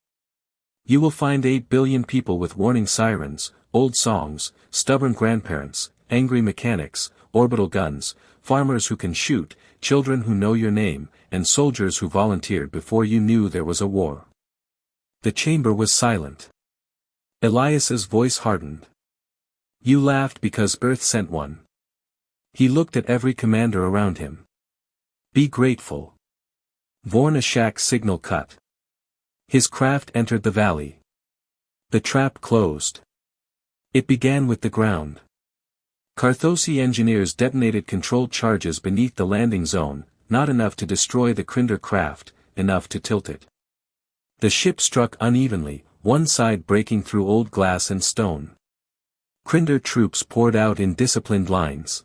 You will find 8 billion people with warning sirens, old songs, stubborn grandparents, angry mechanics, orbital guns, farmers who can shoot, children who know your name, and soldiers who volunteered before you knew there was a war. The chamber was silent. Elias's voice hardened. You laughed because Earth sent one. He looked at every commander around him. Be grateful. Vornashak's signal cut. His craft entered the valley. The trap closed. It began with the ground. Carthosi engineers detonated controlled charges beneath the landing zone, not enough to destroy the Crinder craft, enough to tilt it. The ship struck unevenly, one side breaking through old glass and stone. Crinder troops poured out in disciplined lines.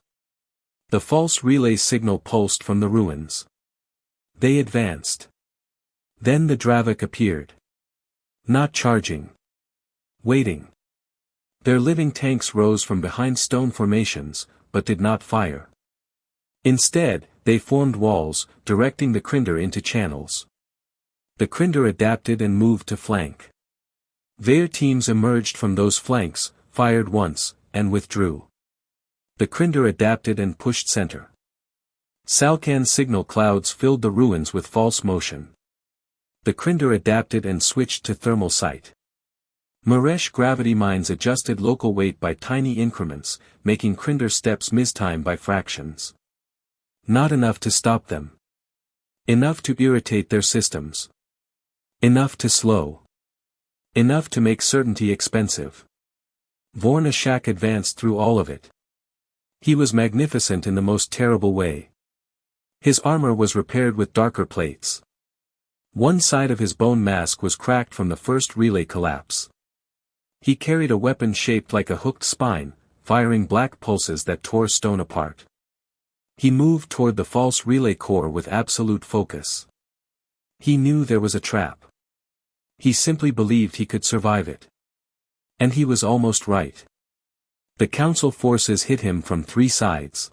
The false relay signal pulsed from the ruins. They advanced. Then the Dravik appeared. Not charging. Waiting. Their living tanks rose from behind stone formations, but did not fire. Instead, they formed walls, directing the Crinder into channels. The Crinder adapted and moved to flank. Their teams emerged from those flanks, fired once, and withdrew. The Crinder adapted and pushed center. Salkan signal clouds filled the ruins with false motion. The Crinder adapted and switched to thermal sight. Maresh gravity mines adjusted local weight by tiny increments, making Crinder steps mistime by fractions. Not enough to stop them. Enough to irritate their systems. Enough to slow. Enough to make certainty expensive. Vornashak advanced through all of it. He was magnificent in the most terrible way. His armor was repaired with darker plates. One side of his bone mask was cracked from the first relay collapse. He carried a weapon shaped like a hooked spine, firing black pulses that tore stone apart. He moved toward the false relay core with absolute focus. He knew there was a trap. He simply believed he could survive it. And he was almost right. The council forces hit him from 3 sides.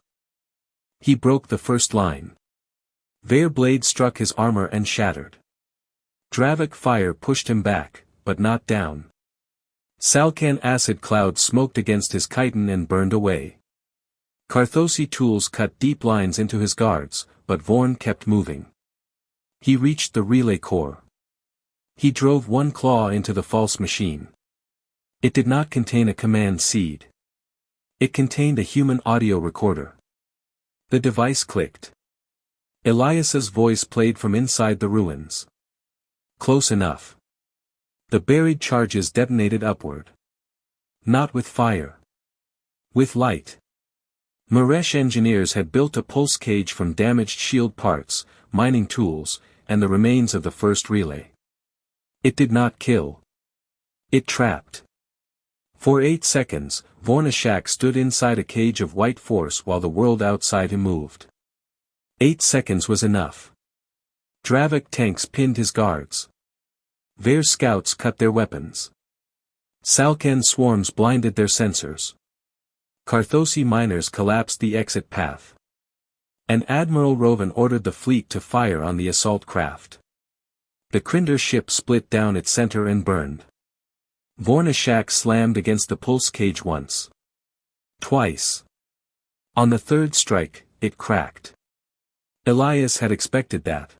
He broke the first line. Their blade struck his armor and shattered. Dravik fire pushed him back, but not down. Salkan acid cloud smoked against his chitin and burned away. Carthosi tools cut deep lines into his guards, but Vorn kept moving. He reached the relay core. He drove one claw into the false machine. It did not contain a command seed. It contained a human audio recorder. The device clicked. Elias's voice played from inside the ruins. Close enough. The buried charges detonated upward. Not with fire. With light. Maresh engineers had built a pulse cage from damaged shield parts, mining tools, and the remains of the first relay. It did not kill. It trapped. For 8 seconds, Vornashak stood inside a cage of white force while the world outside him moved. 8 seconds was enough. Dravik tanks pinned his guards. Ver scouts cut their weapons. Salkan swarms blinded their sensors. Carthosi miners collapsed the exit path. And Admiral Rovan ordered the fleet to fire on the assault craft. The Krinder ship split down its center and burned. Vornashak slammed against the pulse cage once. Twice. On the third strike, it cracked. Elias had expected that.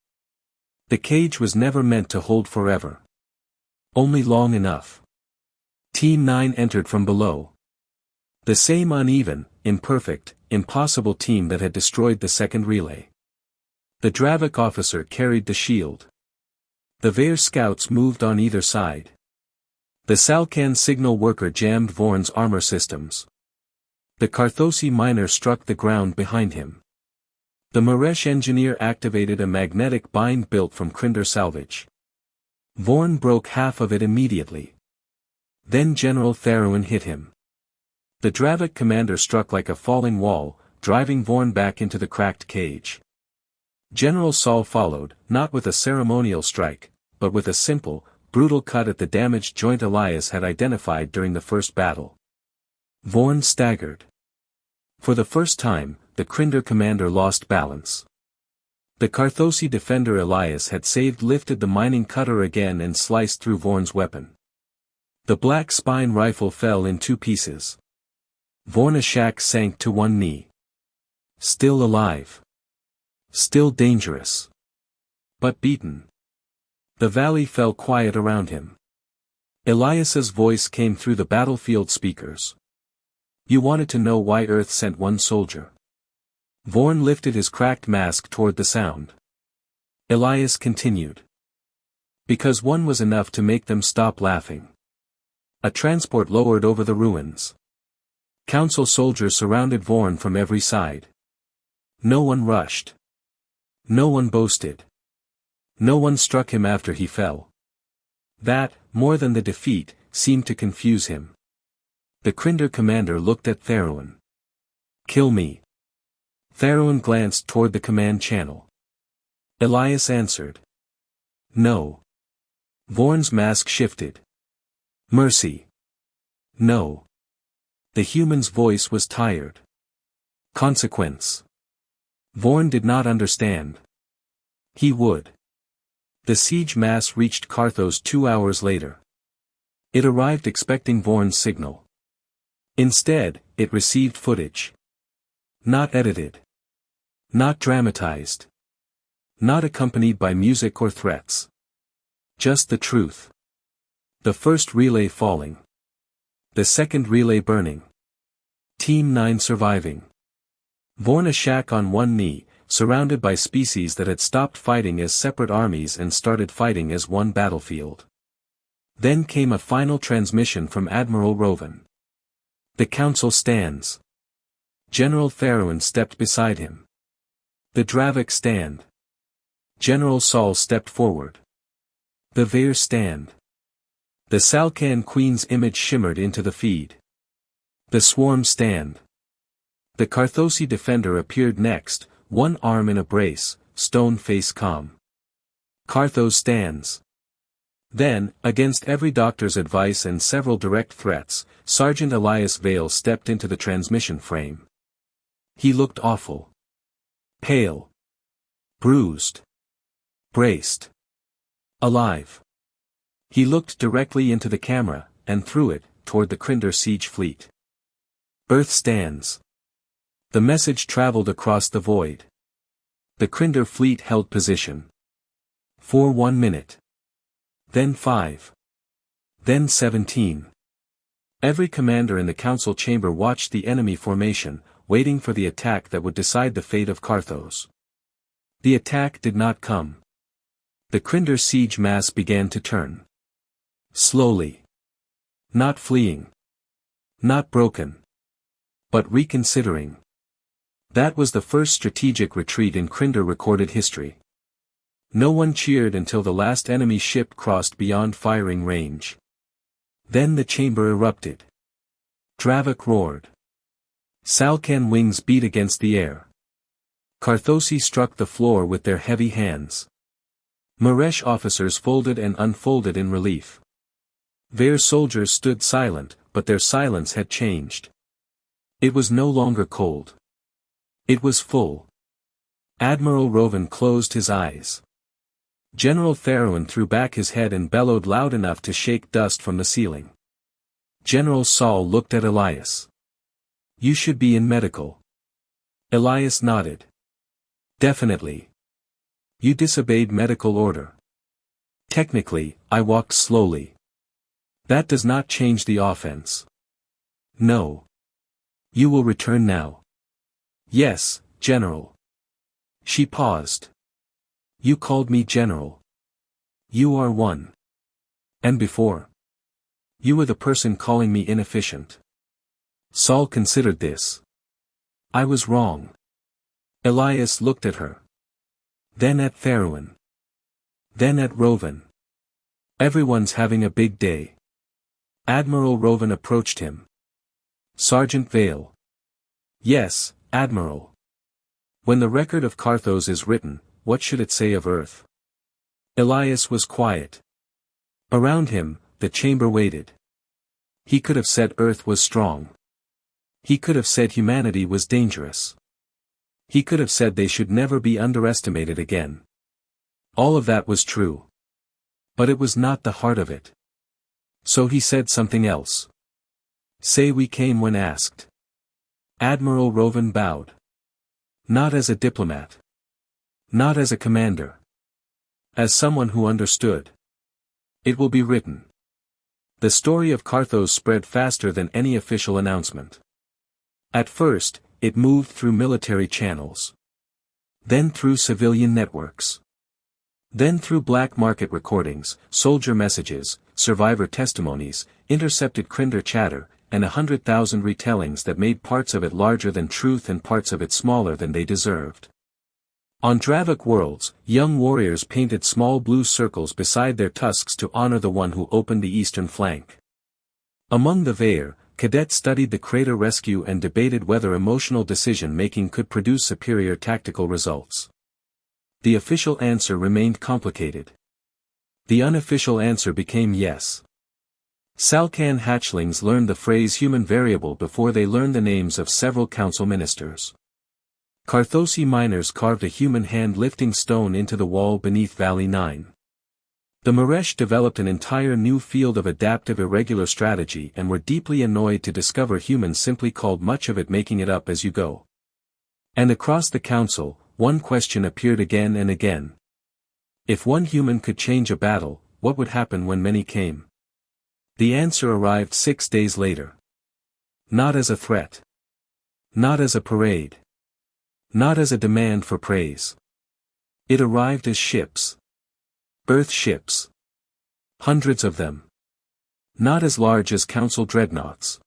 The cage was never meant to hold forever. Only long enough. Team 9 entered from below. The same uneven, imperfect, impossible team that had destroyed the second relay. The Dravik officer carried the shield. The Ver scouts moved on either side. The Salkan signal worker jammed Vorn's armor systems. The Carthosi miner struck the ground behind him. The Maresh engineer activated a magnetic bind built from Krinder salvage. Vorn broke half of it immediately. Then General Tharuin hit him. The Dravik commander struck like a falling wall, driving Vorn back into the cracked cage. General Saul followed, not with a ceremonial strike, but with a simple, brutal cut at the damaged joint Elias had identified during the first battle. Vorn staggered. For the first time, the Krinder commander lost balance. The Carthosi defender Elias had saved lifted the mining cutter again and sliced through Vorn's weapon. The black spine rifle fell in 2 pieces. Vornashak sank to one knee. Still alive. Still dangerous. But beaten. The valley fell quiet around him. Elias's voice came through the battlefield speakers. You wanted to know why Earth sent one soldier. Vorn lifted his cracked mask toward the sound. Elias continued. Because one was enough to make them stop laughing. A transport lowered over the ruins. Council soldiers surrounded Vorn from every side. No one rushed. No one boasted. No one struck him after he fell. That, more than the defeat, seemed to confuse him. The Krinder commander looked at Tharuin. Kill me. Tharuin glanced toward the command channel. Elias answered. No. Vorn's mask shifted. Mercy. No. The human's voice was tired. Consequence. Vorn did not understand. He would. The siege mass reached Carthos 2 hours later. It arrived expecting Vorn's signal. Instead, it received footage. Not edited. Not dramatized. Not accompanied by music or threats. Just the truth. The first relay falling. The second relay burning. Team 9 surviving. Vornashak on one knee, surrounded by species that had stopped fighting as separate armies and started fighting as one battlefield. Then came a final transmission from Admiral Rovan. The council stands. General Tharuin stepped beside him. The Dravik stand. General Saul stepped forward. The Ver stand. The Salkan Queen's image shimmered into the feed. The swarm stand. The Carthosi defender appeared next, one arm in a brace, stone face calm. Carthos stands. Then, against every doctor's advice and several direct threats, Sergeant Elias Vale stepped into the transmission frame. He looked awful. Pale. Bruised. Braced. Alive. He looked directly into the camera, and through it, toward the Krinder siege fleet. Earth stands. The message traveled across the void. The Krinder fleet held position. For 1 minute. Then 5. Then 17. Every commander in the council chamber watched the enemy formation, waiting for the attack that would decide the fate of Carthos. The attack did not come. The Crinder siege mass began to turn. Slowly. Not fleeing. Not broken. But reconsidering. That was the first strategic retreat in Crinder recorded history. No one cheered until the last enemy ship crossed beyond firing range. Then the chamber erupted. Dravok roared. Salkan wings beat against the air. Carthosi struck the floor with their heavy hands. Maresh officers folded and unfolded in relief. Their soldiers stood silent, but their silence had changed. It was no longer cold. It was full. Admiral Rovan closed his eyes. General Therouin threw back his head and bellowed loud enough to shake dust from the ceiling. General Saul looked at Elias. "You should be in medical." Elias nodded. "Definitely. You disobeyed medical order." "Technically, I walked slowly. That does not change the offense." "No. You will return now." "Yes, General." She paused. "You called me General. You are one. And before? You were the person calling me inefficient." Saul considered this. "I was wrong." Elias looked at her. Then at Therouin. Then at Rovan. "Everyone's having a big day." Admiral Rovan approached him. "Sergeant Vale." "Yes, Admiral. When the record of Carthos is written, what should it say of Earth?" Elias was quiet. Around him, the chamber waited. He could have said Earth was strong. He could have said humanity was dangerous. He could have said they should never be underestimated again. All of that was true. But it was not the heart of it. So he said something else. "Say we came when asked." Admiral Rovan bowed. Not as a diplomat. Not as a commander. As someone who understood. It will be written. The story of Carthos spread faster than any official announcement. At first, it moved through military channels. Then through civilian networks. Then through black market recordings, soldier messages, survivor testimonies, intercepted Crinder chatter, and 100,000 retellings that made parts of it larger than truth and parts of it smaller than they deserved. On Dravok worlds, young warriors painted small blue circles beside their tusks to honor the one who opened the eastern flank. Among the Vair, cadets studied the crater rescue and debated whether emotional decision-making could produce superior tactical results. The official answer remained complicated. The unofficial answer became yes. Salkan hatchlings learned the phrase human variable before they learned the names of several council ministers. Carthosi miners carved a human hand lifting stone into the wall beneath Valley 9. The Maresh developed an entire new field of adaptive irregular strategy and were deeply annoyed to discover humans simply called much of it making it up as you go. And across the council, one question appeared again and again. If one human could change a battle, what would happen when many came? The answer arrived 6 days later. Not as a threat. Not as a parade. Not as a demand for praise. It arrived as ships. Earth ships. Hundreds of them. Not as large as council dreadnoughts.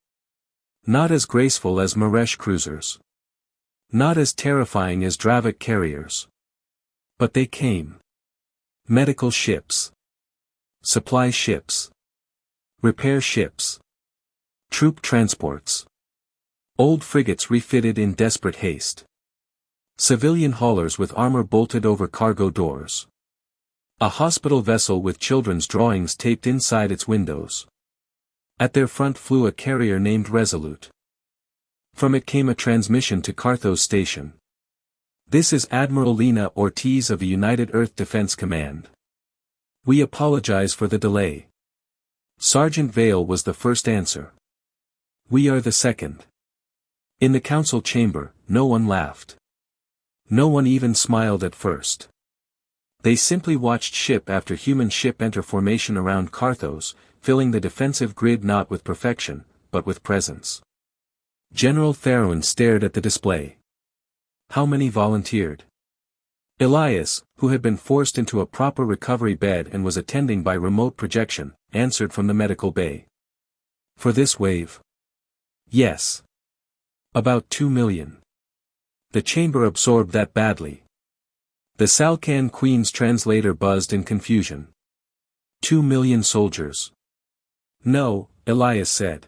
Not as graceful as Maresh cruisers. Not as terrifying as Dravok carriers. But they came. Medical ships. Supply ships. Repair ships. Troop transports. Old frigates refitted in desperate haste. Civilian haulers with armor bolted over cargo doors. A hospital vessel with children's drawings taped inside its windows. At their front flew a carrier named Resolute. From it came a transmission to Carthos Station. "This is Admiral Lena Ortiz of the United Earth Defense Command. We apologize for the delay." Sergeant Vale was the first answer. "We are the second." In the council chamber, no one laughed. No one even smiled at first. They simply watched ship after human ship enter formation around Carthos, filling the defensive grid not with perfection, but with presence. General Theron stared at the display. How many volunteered? Elias, who had been forced into a proper recovery bed and was attending by remote projection, answered from the medical bay. For this wave? Yes. About 2 million. The chamber absorbed that badly. The Salcan Queen's translator buzzed in confusion. 2 million soldiers. No, Elias said.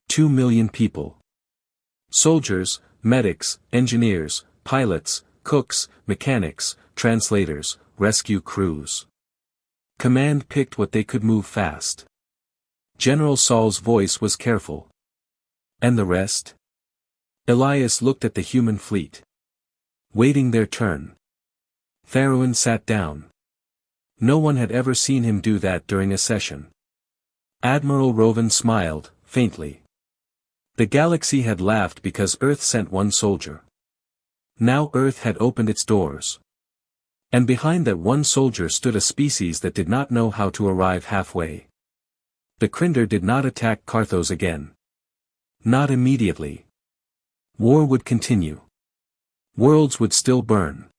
2 million people. Soldiers, medics, engineers, pilots, cooks, mechanics, translators, rescue crews. Command picked what they could move fast. General Saul's voice was careful. And the rest? Elias looked at the human fleet. Waiting their turn. Theron sat down. No one had ever seen him do that during a session. Admiral Rovan smiled, faintly. The galaxy had laughed because Earth sent one soldier. Now Earth had opened its doors. And behind that one soldier stood a species that did not know how to arrive halfway. The Crinder did not attack Carthos again. Not immediately. War would continue. Worlds would still burn.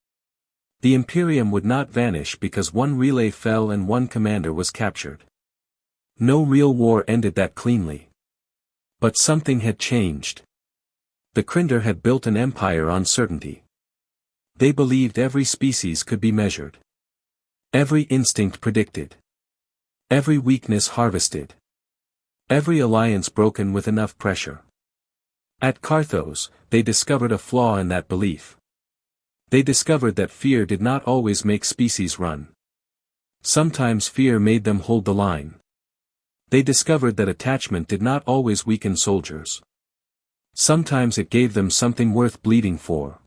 The Imperium would not vanish because one relay fell and one commander was captured. No real war ended that cleanly. But something had changed. The Crinder had built an empire on certainty. They believed every species could be measured. Every instinct predicted. Every weakness harvested. Every alliance broken with enough pressure. At Carthos, they discovered a flaw in that belief. They discovered that fear did not always make species run. Sometimes fear made them hold the line. They discovered that attachment did not always weaken soldiers. Sometimes it gave them something worth bleeding for.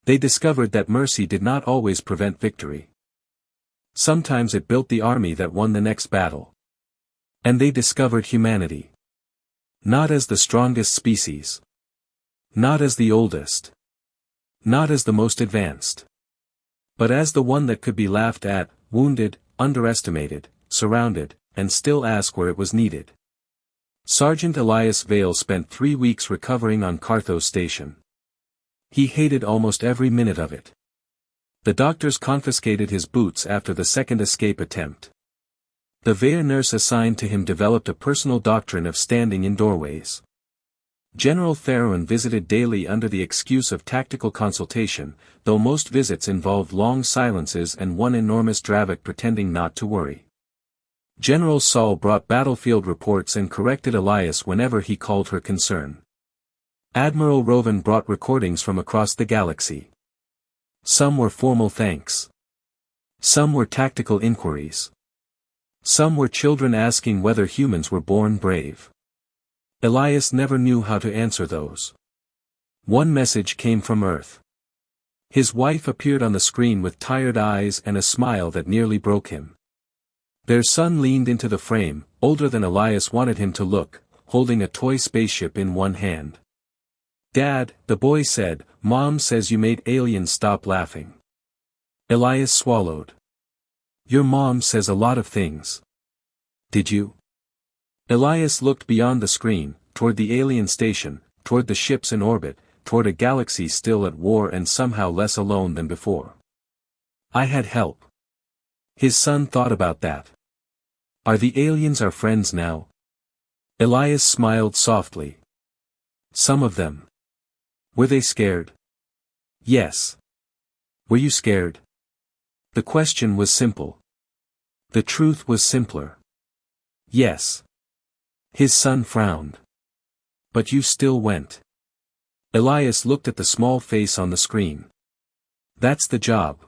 They discovered that mercy did not always prevent victory. Sometimes it built the army that won the next battle. And they discovered humanity. Not as the strongest species. Not as the oldest. Not as the most advanced. But as the one that could be laughed at, wounded, underestimated, surrounded, and still ask where it was needed. Sergeant Elias Vale spent 3 weeks recovering on Carthos Station. He hated almost every minute of it. The doctors confiscated his boots after the second escape attempt. The Vale nurse assigned to him developed a personal doctrine of standing in doorways. General Theron visited daily under the excuse of tactical consultation, though most visits involved long silences and one enormous Dravik pretending not to worry. General Saul brought battlefield reports and corrected Elias whenever he called her concern. Admiral Rovan brought recordings from across the galaxy. Some were formal thanks. Some were tactical inquiries. Some were children asking whether humans were born brave. Elias never knew how to answer those. One message came from Earth. His wife appeared on the screen with tired eyes and a smile that nearly broke him. Their son leaned into the frame, older than Elias wanted him to look, holding a toy spaceship in one hand. "Dad," the boy said, "Mom says you made aliens stop laughing." Elias swallowed. "Your mom says a lot of things. Did you?" Elias looked beyond the screen, toward the alien station, toward the ships in orbit, toward a galaxy still at war and somehow less alone than before. "I had help." His son thought about that. "Are the aliens our friends now?" Elias smiled softly. "Some of them." "Were they scared?" "Yes." "Were you scared?" The question was simple. The truth was simpler. "Yes." His son frowned. "But you still went." Elias looked at the small face on the screen. "That's the job."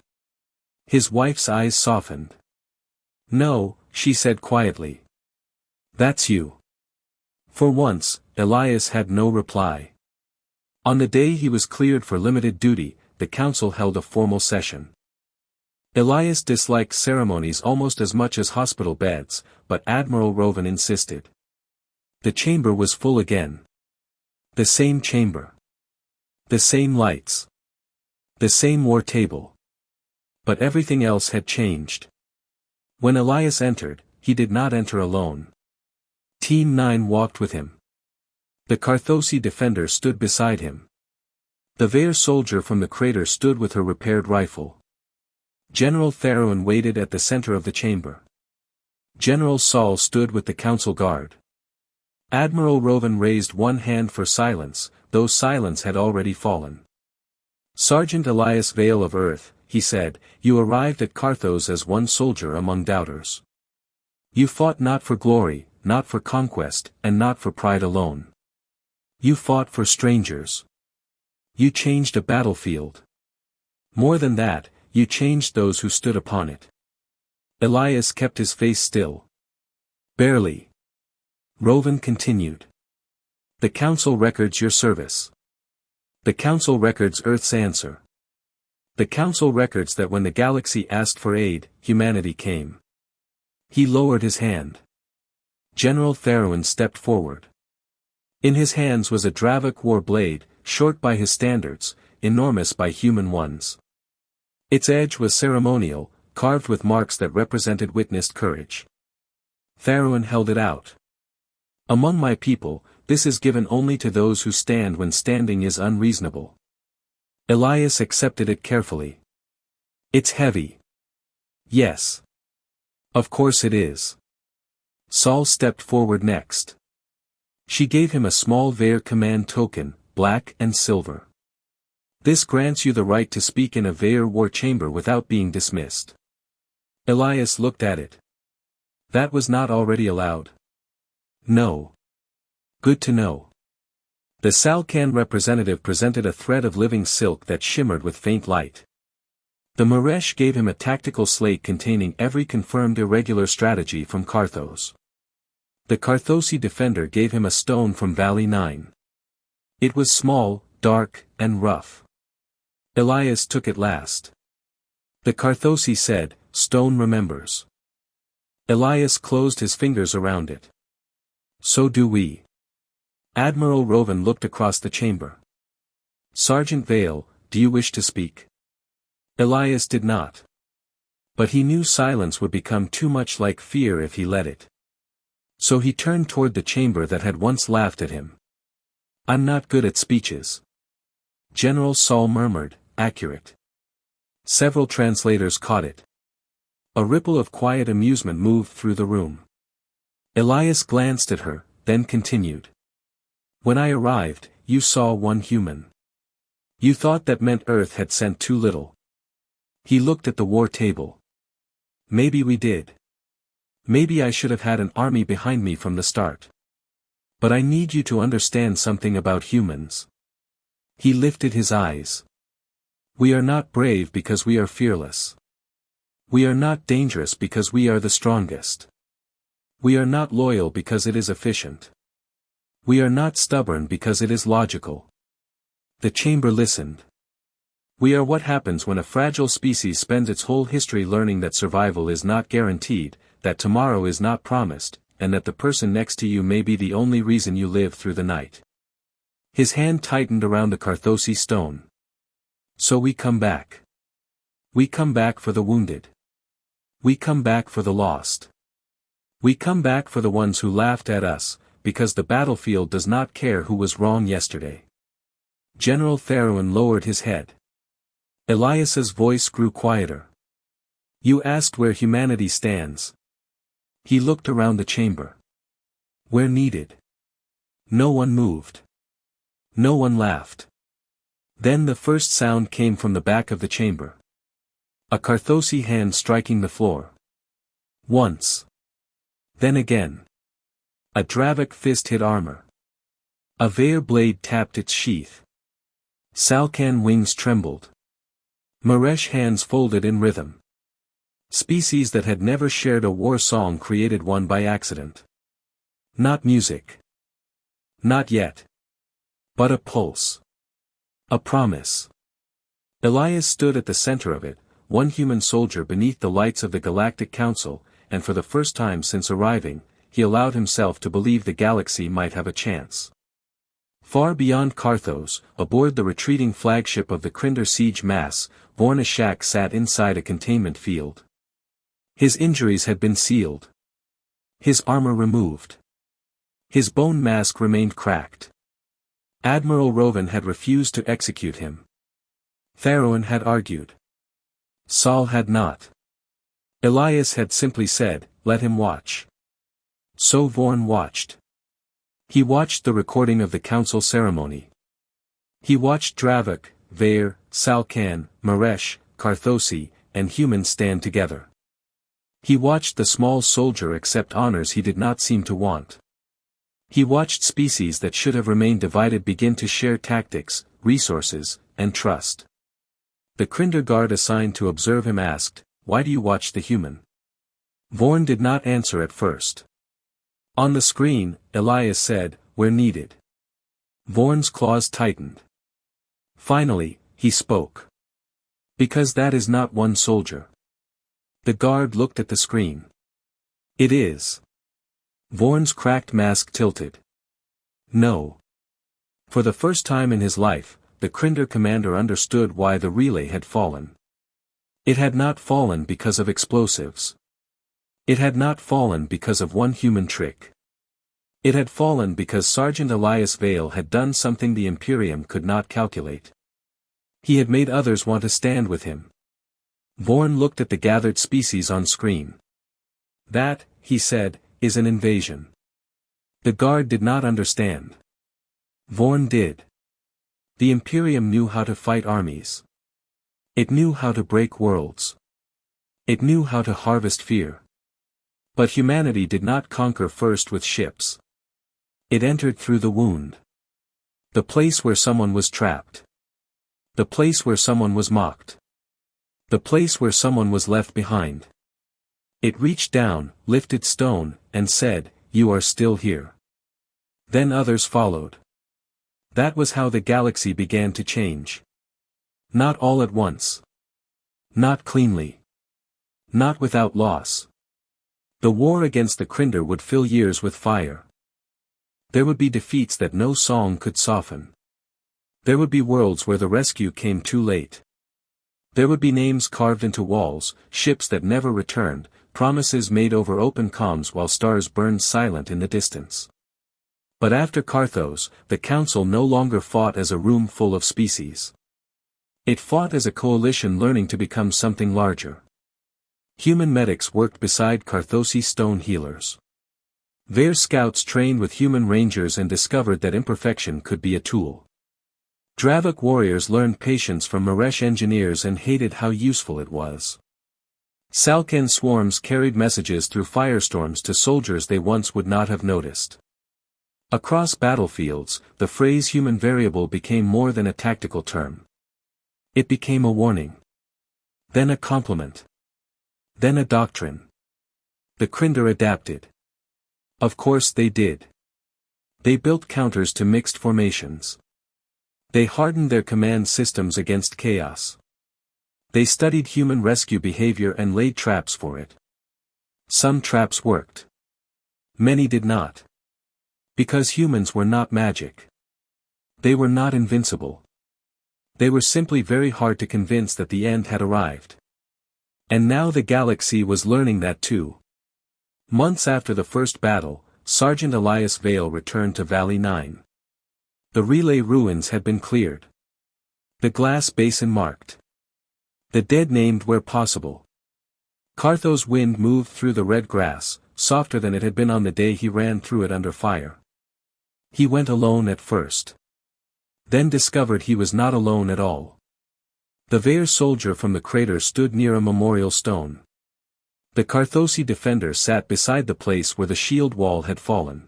His wife's eyes softened. "No," she said quietly. "That's you." For once, Elias had no reply. On the day he was cleared for limited duty, the council held a formal session. Elias disliked ceremonies almost as much as hospital beds, but Admiral Rovan insisted. The chamber was full again. The same chamber. The same lights. The same war table. But everything else had changed. When Elias entered, he did not enter alone. Team 9 walked with him. The Carthosi defender stood beside him. The Vair soldier from the crater stood with her repaired rifle. General Theron waited at the center of the chamber. General Saul stood with the council guard. Admiral Rovan raised one hand for silence, though silence had already fallen. Sergeant Elias Vale of Earth, he said, you arrived at Carthos as one soldier among doubters. You fought not for glory, not for conquest, and not for pride alone. You fought for strangers. You changed a battlefield. More than that, you changed those who stood upon it. Elias kept his face still. Barely. Rovan continued. The council records your service. The council records Earth's answer. The council records that when the galaxy asked for aid, humanity came. He lowered his hand. General Theron stepped forward. In his hands was a Dravik war blade, short by his standards, enormous by human ones. Its edge was ceremonial, carved with marks that represented witnessed courage. Theron held it out. Among my people, this is given only to those who stand when standing is unreasonable. Elias accepted it carefully. It's heavy. Yes. Of course it is. Saul stepped forward next. She gave him a small Vair command token, black and silver. This grants you the right to speak in a Vair war chamber without being dismissed. Elias looked at it. That was not already allowed. No. Good to know. The Salkan representative presented a thread of living silk that shimmered with faint light. The Maresh gave him a tactical slate containing every confirmed irregular strategy from Carthos. The Carthosi defender gave him a stone from Valley 9. It was small, dark, and rough. Elias took it last. The Carthosi said, "Stone remembers." Elias closed his fingers around it. So do we. Admiral Rovan looked across the chamber. Sergeant Vale, do you wish to speak? Elias did not. But he knew silence would become too much like fear if he let it. So he turned toward the chamber that had once laughed at him. I'm not good at speeches. General Saul murmured, accurate. Several translators caught it. A ripple of quiet amusement moved through the room. Elias glanced at her, then continued. When I arrived, you saw one human. You thought that meant Earth had sent too little. He looked at the war table. Maybe we did. Maybe I should have had an army behind me from the start. But I need you to understand something about humans. He lifted his eyes. We are not brave because we are fearless. We are not dangerous because we are the strongest. We are not loyal because it is efficient. We are not stubborn because it is logical. The chamber listened. We are what happens when a fragile species spends its whole history learning that survival is not guaranteed, that tomorrow is not promised, and that the person next to you may be the only reason you live through the night. His hand tightened around the Carthosi stone. So we come back. We come back for the wounded. We come back for the lost. We come back for the ones who laughed at us, because the battlefield does not care who was wrong yesterday. General Theron lowered his head. Elias's voice grew quieter. You asked where humanity stands. He looked around the chamber. Where needed. No one moved. No one laughed. Then the first sound came from the back of the chamber. A Carthosi hand striking the floor. Once. Then again. A Dravik fist hit armor. A Vair blade tapped its sheath. Salkan wings trembled. Maresh hands folded in rhythm. Species that had never shared a war song created one by accident. Not music. Not yet. But a pulse. A promise. Elias stood at the center of it, one human soldier beneath the lights of the Galactic Council, and for the first time since arriving, he allowed himself to believe the galaxy might have a chance. Far beyond Carthos, aboard the retreating flagship of the Krinder siege mass, Vornashak sat inside a containment field. His injuries had been sealed. His armor removed. His bone mask remained cracked. Admiral Rovan had refused to execute him. Theron had argued. Saul had not. Elias had simply said, "Let him watch." So Vorn watched. He watched the recording of the council ceremony. He watched Dravik, Vair, Salkan, Maresh, Carthosi, and humans stand together. He watched the small soldier accept honors he did not seem to want. He watched species that should have remained divided begin to share tactics, resources, and trust. The Krinder guard assigned to observe him asked, "Why do you watch the human?" Vorn did not answer at first. On the screen, Elias said, "Where needed." Vorn's claws tightened. Finally, he spoke. "Because that is not one soldier." The guard looked at the screen. "It is." Vorn's cracked mask tilted. "No." For the first time in his life, the Krinder commander understood why the relay had fallen. It had not fallen because of explosives. It had not fallen because of one human trick. It had fallen because Sergeant Elias Vale had done something the Imperium could not calculate. He had made others want to stand with him. Vorn looked at the gathered species on screen. "That," he said, "is an invasion." The guard did not understand. Vorn did. The Imperium knew how to fight armies. It knew how to break worlds. It knew how to harvest fear. But humanity did not conquer first with ships. It entered through the wound. The place where someone was trapped. The place where someone was mocked. The place where someone was left behind. It reached down, lifted stone, and said, "You are still here." Then others followed. That was how the galaxy began to change. Not all at once. Not cleanly. Not without loss. The war against the Krinder would fill years with fire. There would be defeats that no song could soften. There would be worlds where the rescue came too late. There would be names carved into walls, ships that never returned, promises made over open comms while stars burned silent in the distance. But after Carthos, the Council no longer fought as a room full of species. It fought as a coalition learning to become something larger. Human medics worked beside Carthosi stone healers. Vair scouts trained with human rangers and discovered that imperfection could be a tool. Dravik warriors learned patience from Maresh engineers and hated how useful it was. Salkan swarms carried messages through firestorms to soldiers they once would not have noticed. Across battlefields, the phrase human variable became more than a tactical term. It became a warning. Then a compliment. Then a doctrine. The Krinder adapted. Of course they did. They built counters to mixed formations. They hardened their command systems against chaos. They studied human rescue behavior and laid traps for it. Some traps worked. Many did not. Because humans were not magic. They were not invincible. They were simply very hard to convince that the end had arrived. And now the galaxy was learning that too. Months after the first battle, Sergeant Elias Vale returned to Valley 9. The relay ruins had been cleared. The glass basin marked. The dead named where possible. Carthos' wind moved through the red grass, softer than it had been on the day he ran through it under fire. He went alone at first. Then discovered he was not alone at all. The Vair soldier from the crater stood near a memorial stone. The Carthosi defender sat beside the place where the shield wall had fallen.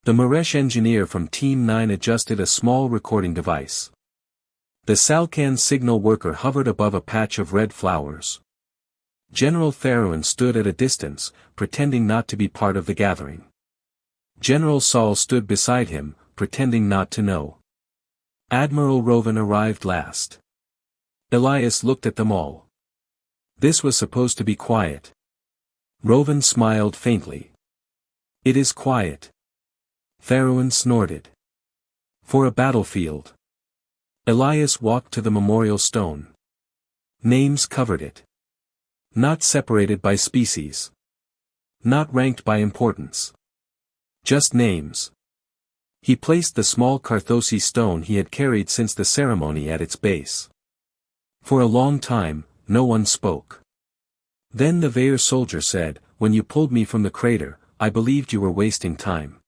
The Maresh engineer from Team 9 adjusted a small recording device. The Salkan signal worker hovered above a patch of red flowers. General Theron stood at a distance, pretending not to be part of the gathering. General Saul stood beside him, pretending not to know. Admiral Rovan arrived last. Elias looked at them all. This was supposed to be quiet. Rovan smiled faintly. "It is quiet." Theron snorted. "For a battlefield." Elias walked to the memorial stone. Names covered it. Not separated by species. Not ranked by importance. Just names. He placed the small Carthosi stone he had carried since the ceremony at its base. For a long time, no one spoke. Then the Vair soldier said, "When you pulled me from the crater, I believed you were wasting time."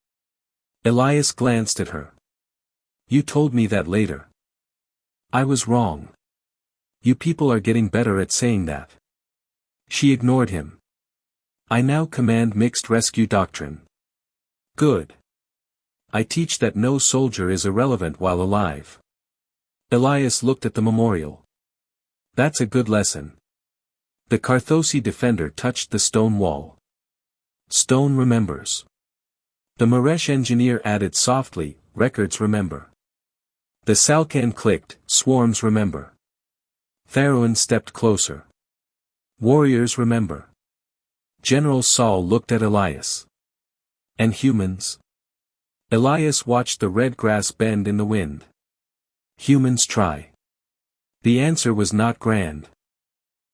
Elias glanced at her. "You told me that later." "I was wrong. You people are getting better at saying that." She ignored him. "I now command mixed rescue doctrine." "Good. I teach that no soldier is irrelevant while alive." Elias looked at the memorial. "That's a good lesson." The Carthosi defender touched the stone wall. "Stone remembers." The Maresh engineer added softly, "Records remember." The Salkan clicked, "Swarms remember." Tharoan stepped closer. "Warriors remember." General Saul looked at Elias. "And humans?" Elias watched the red grass bend in the wind. "Humans try." The answer was not grand.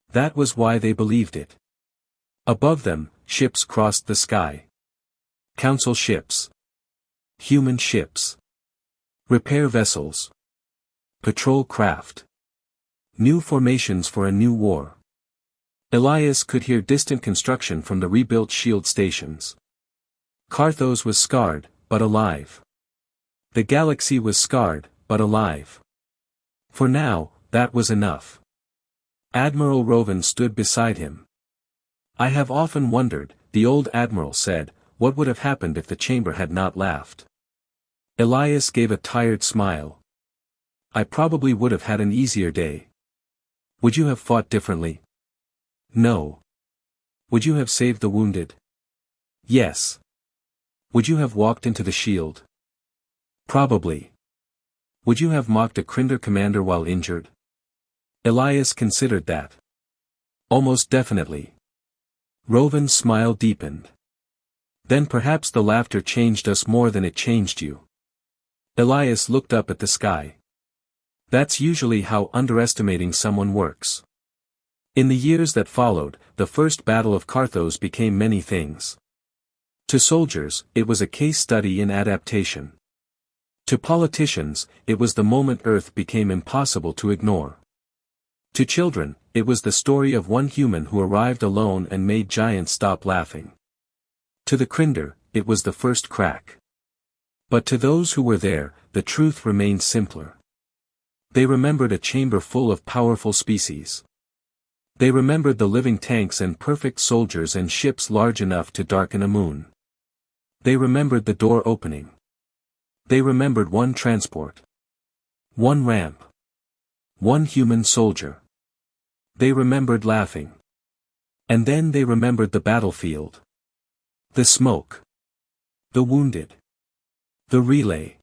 That was why they believed it. Above them, ships crossed the sky. Council ships. Human ships. Repair vessels. Patrol craft. New formations for a new war. Elias could hear distant construction from the rebuilt shield stations. Carthos was scarred, but alive. The galaxy was scarred, but alive. For now, that was enough. Admiral Rovan stood beside him. "I have often wondered," the old admiral said, "what would have happened if the chamber had not laughed." Elias gave a tired smile. "I probably would have had an easier day." "Would you have fought differently?" "No." "Would you have saved the wounded?" "Yes." "Would you have walked into the shield?" "Probably." "Would you have mocked a Crinder commander while injured?" Elias considered that. "Almost definitely." Rovan's smile deepened. "Then perhaps the laughter changed us more than it changed you." Elias looked up at the sky. That's usually how underestimating someone works. In the years that followed, the First Battle of Carthos became many things. To soldiers, it was a case study in adaptation. To politicians, it was the moment Earth became impossible to ignore. To children, it was the story of one human who arrived alone and made giants stop laughing. To the Crinder, it was the first crack. But to those who were there, the truth remained simpler. They remembered a chamber full of powerful species. They remembered the living tanks and perfect soldiers and ships large enough to darken a moon. They remembered the door opening. They remembered one transport. One ramp. One human soldier. They remembered laughing. And then they remembered the battlefield. The smoke. The wounded. The relay.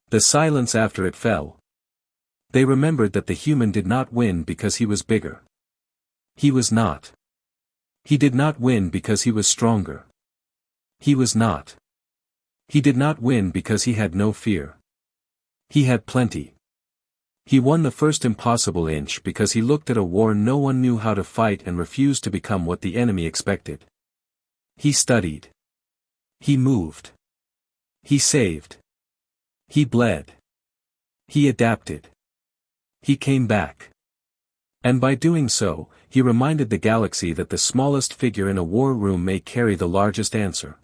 The silence after it fell. They remembered that the human did not win because he was bigger. He was not. He did not win because he was stronger. He was not. He did not win because he had no fear. He had plenty. He won the first impossible inch because he looked at a war no one knew how to fight and refused to become what the enemy expected. He studied. He moved. He saved. He bled. He adapted. He came back. And by doing so, he reminded the galaxy that the smallest figure in a war room may carry the largest answer.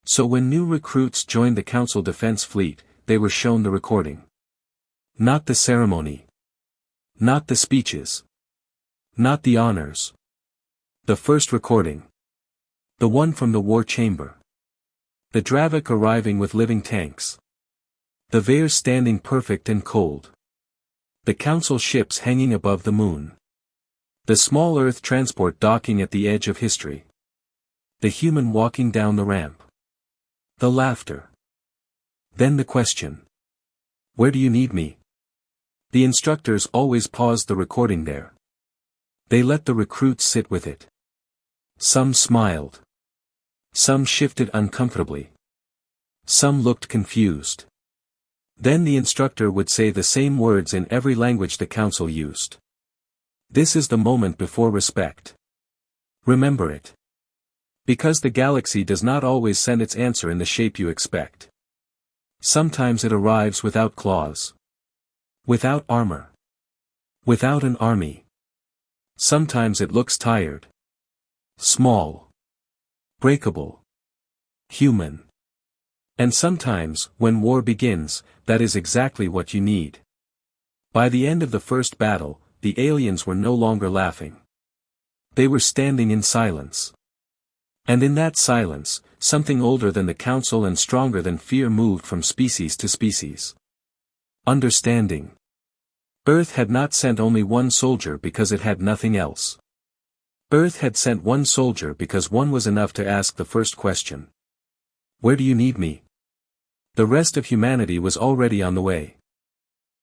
So when new recruits joined the Council Defense Fleet, they were shown the recording. Not the ceremony. Not the speeches. Not the honors. The first recording. The one from the war chamber. The Dravik arriving with living tanks. The Vair standing perfect and cold. The Council ships hanging above the moon. The small Earth transport docking at the edge of history. The human walking down the ramp. The laughter. Then the question. Where do you need me? The instructors always paused the recording there. They let the recruits sit with it. Some smiled. Some shifted uncomfortably. Some looked confused. Then the instructor would say the same words in every language the council used. This is the moment before respect. Remember it. Because the galaxy does not always send its answer in the shape you expect. Sometimes it arrives without claws. Without armor. Without an army. Sometimes it looks tired. Small. Breakable. Human. And sometimes, when war begins, that is exactly what you need. By the end of the first battle, the aliens were no longer laughing. They were standing in silence. And in that silence, something older than the council and stronger than fear moved from species to species. Understanding. Earth had not sent only one soldier because it had nothing else. Earth had sent one soldier because one was enough to ask the first question. Where do you need me? The rest of humanity was already on the way.